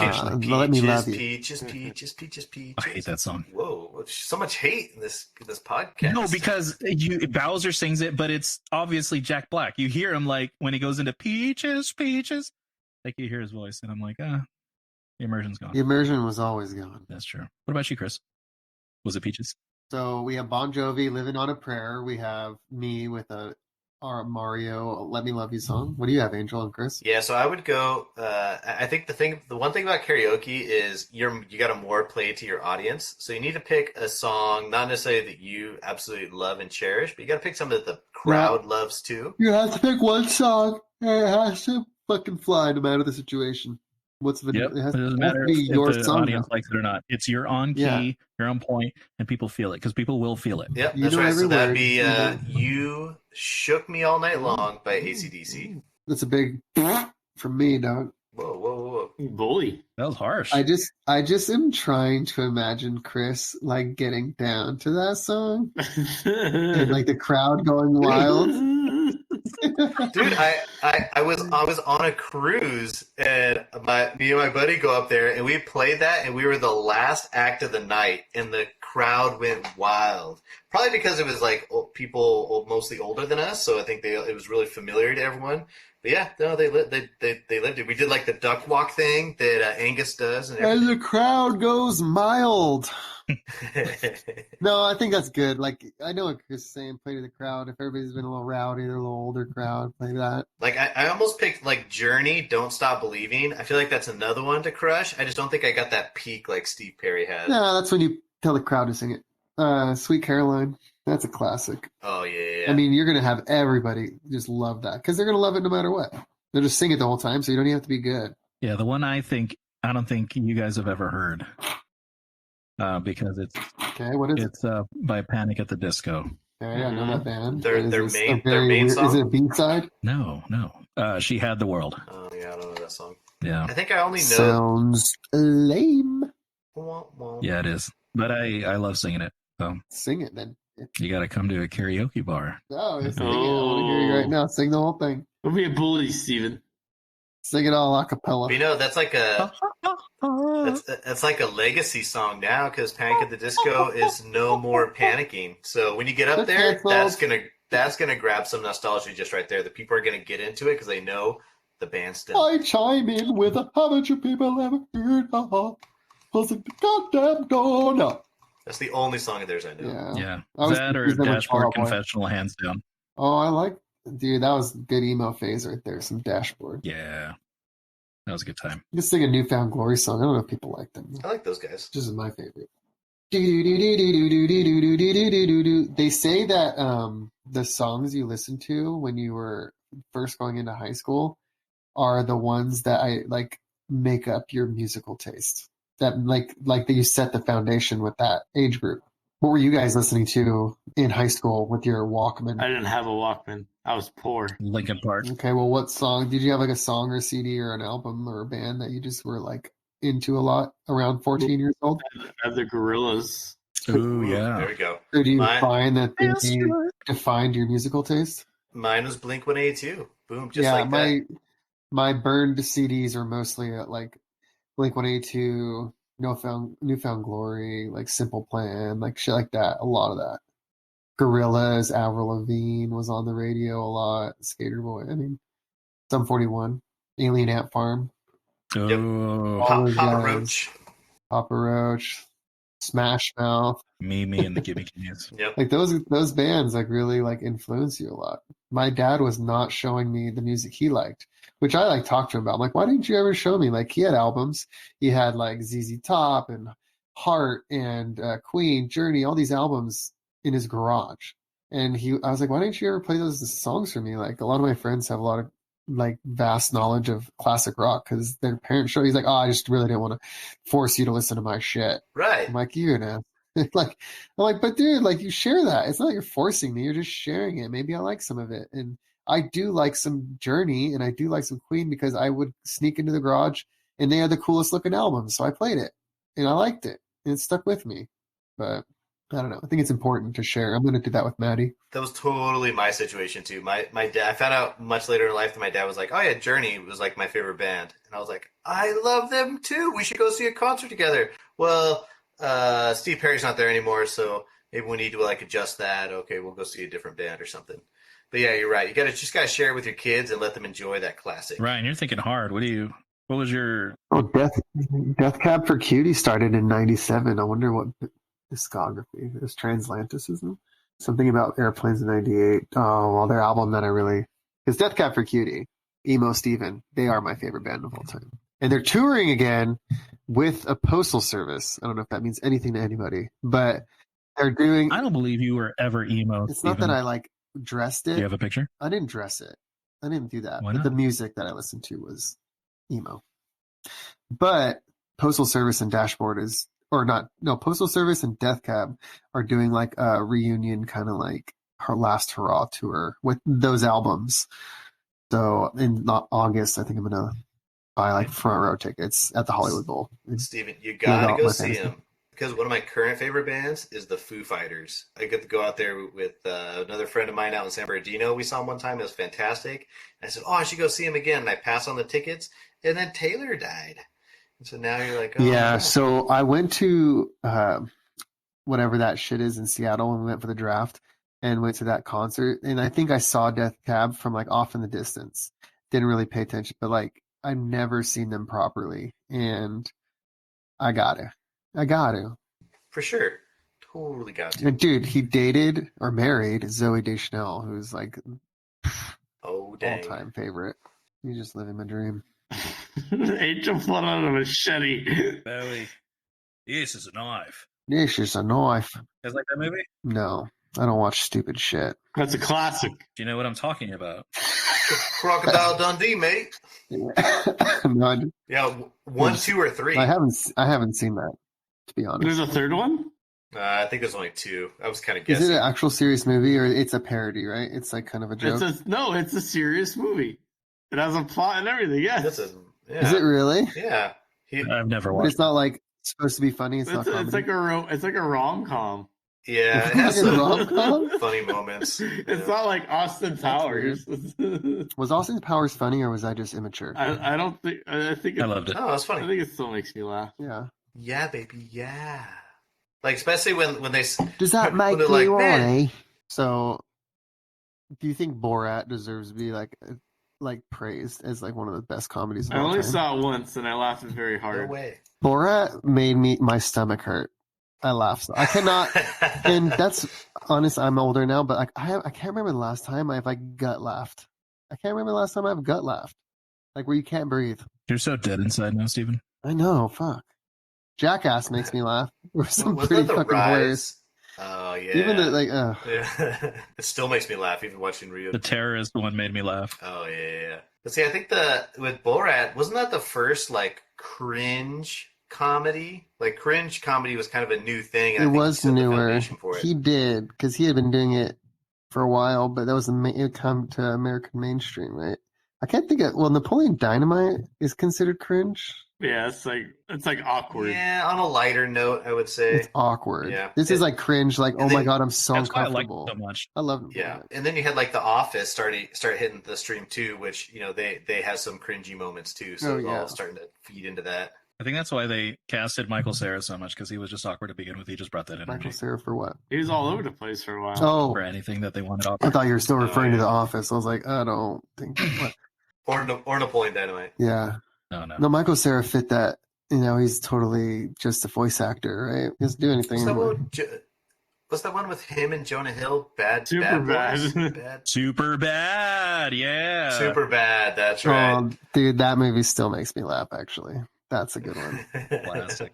Let Me Love You. Peaches. I hate that song. Whoa, so much hate in this podcast. No, because Bowser sings it, but it's obviously Jack Black. You hear him like when he goes into peaches, like you hear his voice, and I'm like, the immersion's gone. The immersion was always gone. That's true. What about you, Chris? Was it peaches? So we have Bon Jovi, "Living on a Prayer." We have me with our Mario "Let Me Love You" song. What do you have, Angel and Chris? Yeah, so I would go. I think the one thing about karaoke is you got to more play to your audience. So you need to pick a song, not necessarily that you absolutely love and cherish, but you got to pick something that the crowd loves too. You have to pick one song, and it has to fucking fly, no matter the situation. What's the? Yep. It has, It doesn't it has matter to be if your the song. audience likes it or not. It's you're on key, Yeah. you're on point, and people feel it because people will feel it. Yep, You that's know right. every So that'd word. be Mhm. "You Shook Me All Night Long" by AC/DC. That's a big from me, dog. Whoa. Bully. That was harsh. I just am trying to imagine Chris like getting down to that song and like the crowd going wild. Dude, I was on a cruise and me and my buddy go up there and we played that and we were the last act of the night and the crowd went wild. Probably because it was like people mostly older than us, so I think it was really familiar to everyone. But yeah, no, they lived it. We did like the duck walk thing that Angus does, and And the crowd goes mild. No, I think that's good. Like, I know what Chris is saying, play to the crowd. If everybody's been a little rowdy, they're a little older crowd, play that. Like I almost picked like Journey, "Don't Stop Believing." I feel like that's another one to crush. I just don't think I got that peak like Steve Perry had. No, that's when you tell the crowd to sing it. Sweet Caroline, that's a classic. Oh yeah. I mean, you're going to have everybody just love that because they're going to love it no matter what. They'll just sing it the whole time, so you don't even have to be good. Yeah, the one I don't think you guys have ever heard. Because Okay, what is it? it's by Panic at the Disco. Okay, I know that band. Their Is this main- a very their main weird- song? Is it a B-side? No. She Had the World. Oh yeah, I don't know that song. Yeah. I think I only know. Sounds lame. Wah, Yeah, it is. But I love singing it. So Sing it then. you got to come to a karaoke bar. Oh, sing it. I want to hear you right now. Sing the whole thing. Don't be a bully, Steven. Sing it all a cappella. You know, that's like a legacy song now because Panic at the Disco is no more panicking. So when you get up there, that's gonna grab some nostalgia just right there. The people are gonna get into it because they know the band's still. I chime in with a haven't you people ever heard closing the goddamn door? No. That's the only song of theirs I know. Yeah. That or Dashboard Confessional, hands down. Oh, I like, dude, that was good emo phase right there. Some Dashboard. Yeah. That was a good time. Just sing a Newfound Glory song. I don't know if people like them. I like those guys. This is my favorite. They say that the songs you listen to when you were first going into high school are the ones that make up your musical taste. That like that you set the foundation with that age group. What were you guys listening to in high school with your Walkman? I didn't have a Walkman. I was poor. Linkin Park. Okay, well, what song? Did you have like a song or CD or an album or a band that you just were like into a lot around 14 years old? I had the Gorillas. Ooh, yeah. There we go. Or do you find that they defined your musical taste? Mine was Blink-182. Boom, just like that. My burned CDs are mostly like Blink-182, Newfound Glory, like Simple Plan, like shit like that. A lot of that. Gorillaz, Avril Lavigne was on the radio a lot. Skater Boy. I mean, Sum 41, Alien Ant Farm. Oh, Papa Roach. Papa Roach, Smash Mouth. Me, and the Gimme Gimmes. Yep. Like those bands like really like influence you a lot. My dad was not showing me the music he liked, which I like talked to him about. I'm like, why didn't you ever show me? Like he had albums. He had like ZZ Top and Heart and Queen, Journey, all these albums in his garage. And I was like, why didn't you ever play those songs for me? Like a lot of my friends have a lot of like vast knowledge of classic rock because their parents show. He's like, oh, I just really didn't want to force you to listen to my shit. Right. I'm like, you're an ass. I'm like, but dude, like you share that. It's not like you're forcing me. You're just sharing it. Maybe I like some of it. And I do like some Journey and I do like some Queen because I would sneak into the garage and they had the coolest looking albums. So I played it and I liked it and it stuck with me. But I don't know. I think it's important to share. I'm going to do that with Maddie. That was totally my situation too. My dad, I found out much later in life that my dad was like, oh yeah, Journey was like my favorite band. And I was like, I love them too. We should go see a concert together. Well, Steve Perry's not there anymore, so maybe we need to like adjust that. Okay, we'll go see a different band or something. But yeah, you're right. You just gotta share it with your kids and let them enjoy that classic. Ryan, you're thinking hard. What was your? Oh, Death Cab for Cutie started in '97. I wonder what discography. It was Translanticism. Something about airplanes in '98. Oh, well, their album that because Death Cab for Cutie, Emo Steven, they are my favorite band of all time. And they're touring again with a postal service. I don't know if that means anything to anybody, but they're doing. I don't believe you were ever emo. It's not that I like dressed it. Do you have a picture? I didn't dress it. I didn't do that. Why But not? the music that I listened to was emo. But Postal Service and Postal Service and Death Cab are doing like a reunion kind of like her last hurrah tour with those albums. So in August, I think I'm going to buy like front row tickets at the Hollywood Bowl. Steven, you gotta go see him. Because one of my current favorite bands is the Foo Fighters. I get to go out there with another friend of mine out in San Bernardino. We saw him one time. It was fantastic. And I said, oh, I should go see him again. And I passed on the tickets. And then Taylor died. And so now you're like, oh. Yeah, no. So I went to whatever that shit is in Seattle and went for the draft and went to that concert. And I think I saw Death Cab from like off in the distance. Didn't really pay attention. But like I've never seen them properly. And I got to. For sure. Totally got to. And dude, he dated or married Zoe Deschanel, who's like all-time favorite. He's just living my dream. Angel fought on a machete. Bowie. Yes, it's a knife. Yes, it's a knife. You guys like that movie? No, I don't watch stupid shit. That's a classic. Do you know what I'm talking about? Crocodile Dundee, mate. No, Yeah, 1, 2, or 3. I haven't seen that, to be honest. There's a third one? I think there's only 2. I was kind of guessing. Is it an actual serious movie or it's a parody, right? It's like kind of a joke. It's a serious movie. It has a plot and everything, yes. Yeah. Is it really? Yeah. I've never But watched it's not like supposed to be funny. It's not comedy. It's like a rom-com. Yeah, it Like has a some rom-com? funny moments. It's not like Austin Powers. Was Austin Powers funny, or was I just immature? I don't think. I think I loved it. Oh, that's I funny. think it still makes me laugh. Yeah. Yeah, baby, yeah. Like especially when they Does that when make they're you like, man, horny? So, do you think Borat deserves to be like praised as like one of the best comedies of I all only time? saw it once and I laughed very no hard. way. Borat made my stomach hurt. I laughed. I cannot, and that's honest. I'm older now, but I can't remember the last time I've like gut laughed. I can't remember the last time I've gut laughed, like where you can't breathe. You're so dead inside now, Steven. I know. Fuck. Jackass makes me laugh. There's some Wasn't pretty that the fucking hilarious. Rise? Oh yeah. Even the Yeah. It still makes me laugh even watching Rio. The terrorist one made me laugh. Oh yeah. But see, I think with Borat, wasn't that the first like cringe comedy? Like cringe comedy was kind of a new thing. And it I think he was set the newer. foundation for it. He did because he had been doing it for a while, but that was it come to American mainstream, right? I can't think of. Well, Napoleon Dynamite is considered cringe. Yeah, it's like awkward. Yeah, on a lighter note, I would say. It's awkward. Yeah. This is like cringe. Like, oh and my then- god, I'm so That's why I liked uncomfortable. it so much. I love Napoleon. Yeah, and then you had like The Office start hitting the stream too, which they have some cringy moments too. So Oh, it's yeah. all starting to feed into that. I think that's why they casted Michael Cera so much, because he was just awkward to begin with. He just brought that energy Michael Cera for what? He was all over the place for a while. Oh, for anything that they wanted off. I thought you were still referring to yeah. The Office. I was like, I don't think. What? Or Napoleon Dynamite. Yeah, No. no. Michael Cera fit that. He's totally just a voice actor, right? He doesn't do anything anymore. What's that one with him and Jonah Hill? Super Boys? Bad. Bad. Super bad, yeah. Super bad. That's right. Oh, dude, that movie still makes me laugh. Actually, that's a good one. Classic.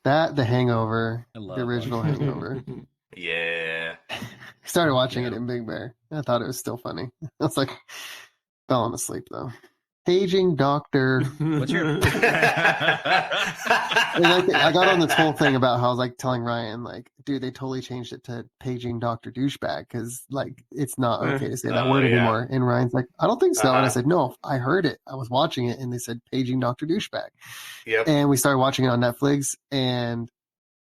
That The Hangover, I love the original Hangover. Yeah. Started watching it Yeah. in Big Bear. I thought it was still funny. I was like, falling asleep though. Paging Doctor. What's your? And I got on this whole thing about how I was like telling Ryan, like, dude, they totally changed it to Paging Dr. Douchebag because like it's not okay to say that word yeah. anymore. And Ryan's like, I don't think so. And I Uh-huh. said, no, I heard it. I was watching it and they said Paging Dr. Douchebag. Yep. And we started watching it on Netflix and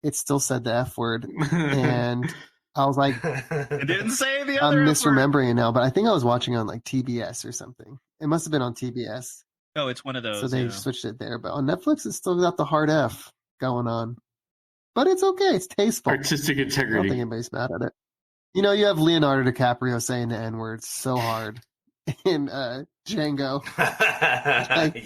it still said the F word. And I was like, It didn't say the I'm other. misremembering it now, but I think I was watching it on like TBS or something. It must have been on TBS. Oh, it's one of those. So they yeah. switched it there. But on Netflix, it's still got the hard F going on. But it's okay. It's tasteful. Artistic I don't think integrity. anybody's mad at it. You have Leonardo DiCaprio saying the N word so hard in Django.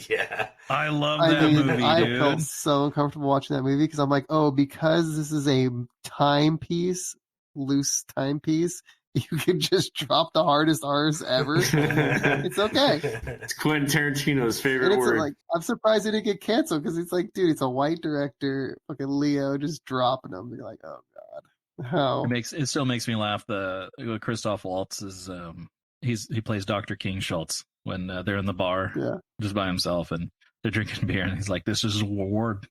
Yeah. I love that movie, I dude. felt so uncomfortable watching that movie because I'm like, oh, because this is a timepiece, loose timepiece, you could just drop the hardest R's ever. It's okay. It's Quentin Tarantino's And favorite it's word. like, I'm surprised it didn't get canceled because it's like, dude, it's a white director, fucking Leo, just dropping them. You're like, oh god, how? It still makes me laugh. The Christoph Waltz is he plays Dr. King Schultz when they're in the bar Yeah. just by himself and they're drinking beer and he's like, "This is a ward."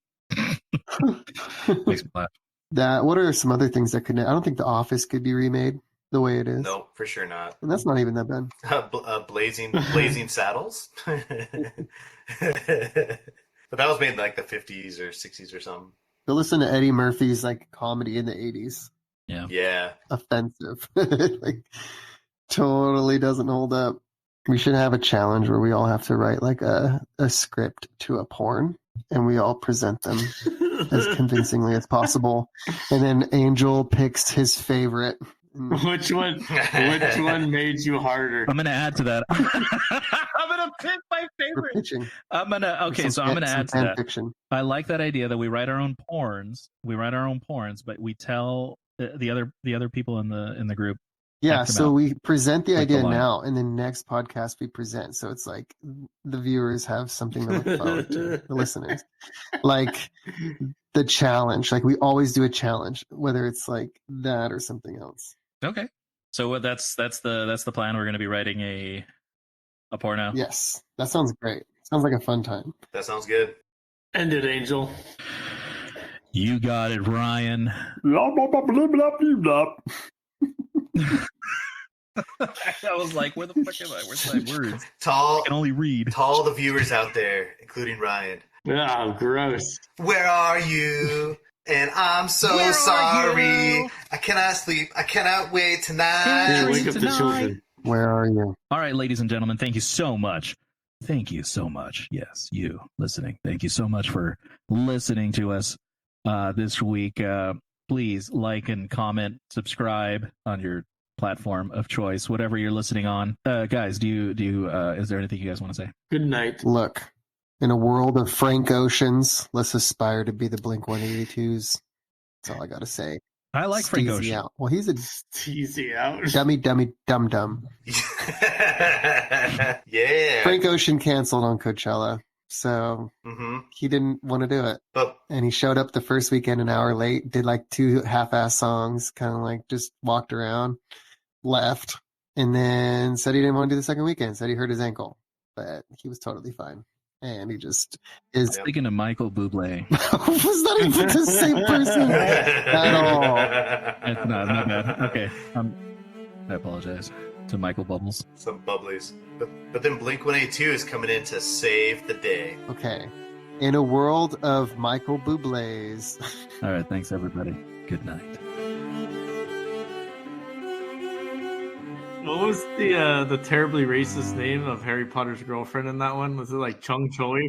Makes me laugh. That. What are some other things that could? I don't think The Office could be remade the way it is. Nope, for sure not. And that's not even that bad. Blazing Saddles. But that was made in like the 50s or 60s or something. Go listen to Eddie Murphy's like comedy in the 80s. Yeah. Offensive. Like totally doesn't hold up. We should have a challenge where we all have to write like a script to a porn and we all present them as convincingly as possible. And then Angel picks his favorite. Which one made you harder? I'm gonna add to that. I'm gonna pick my For favorite. pitching. I'm gonna add to fan that. fiction. I like that idea that we write our own porns. But we tell the other people in the group. Yeah, act them so out. we present the Like the idea line. now, and the next podcast we present. So it's like the viewers have something to look forward to, the listeners. Like the challenge. Like we always do a challenge, whether it's like that or something else. Okay, so that's the plan. We're gonna be writing a porno. Yes, that sounds great. Sounds like a fun time. That sounds good. End it, Angel. You got it, Ryan. I was like, where the fuck am I? Where's my words? I Tall can only read. the viewers out there, including Ryan. Oh, gross. Where are you? And I'm so Where are sorry. you? I cannot sleep. I cannot wait Can't tonight. Hey, dream wake up the tonight. children. Where are you? All right, ladies and gentlemen, thank you so much. Thank you so much. Yes, you listening. Thank you so much for listening to us this week. Please like and comment, subscribe on your platform of choice, whatever you're listening on. Guys, do you is there anything you guys want to say? Good night. Look, in a world of Frank Oceans, let's aspire to be the Blink-182s. That's all I got to say. I like Frank Steezy Ocean. out. Well, he's a Teasy out. dummy, dum-dum. Yeah. Frank Ocean canceled on Coachella, so hmm he didn't want to do it. But And he showed up the first weekend an hour late, did like 2 half-ass songs, kind of like just walked around, left, and then said he didn't want to do the second weekend, said he hurt his ankle. But he was totally fine. And he just is. Yep. Speaking of Michael Bublé, Was not even the same person at all. it's not bad. Okay, I apologize to Michael Bubbles. Some bubblies. But then Blink 182 is coming in to save the day. Okay. In a world of Michael Bublé's. All right, thanks everybody. Good night. What was the terribly racist name of Harry Potter's girlfriend in that one? Was it like Chung Choi?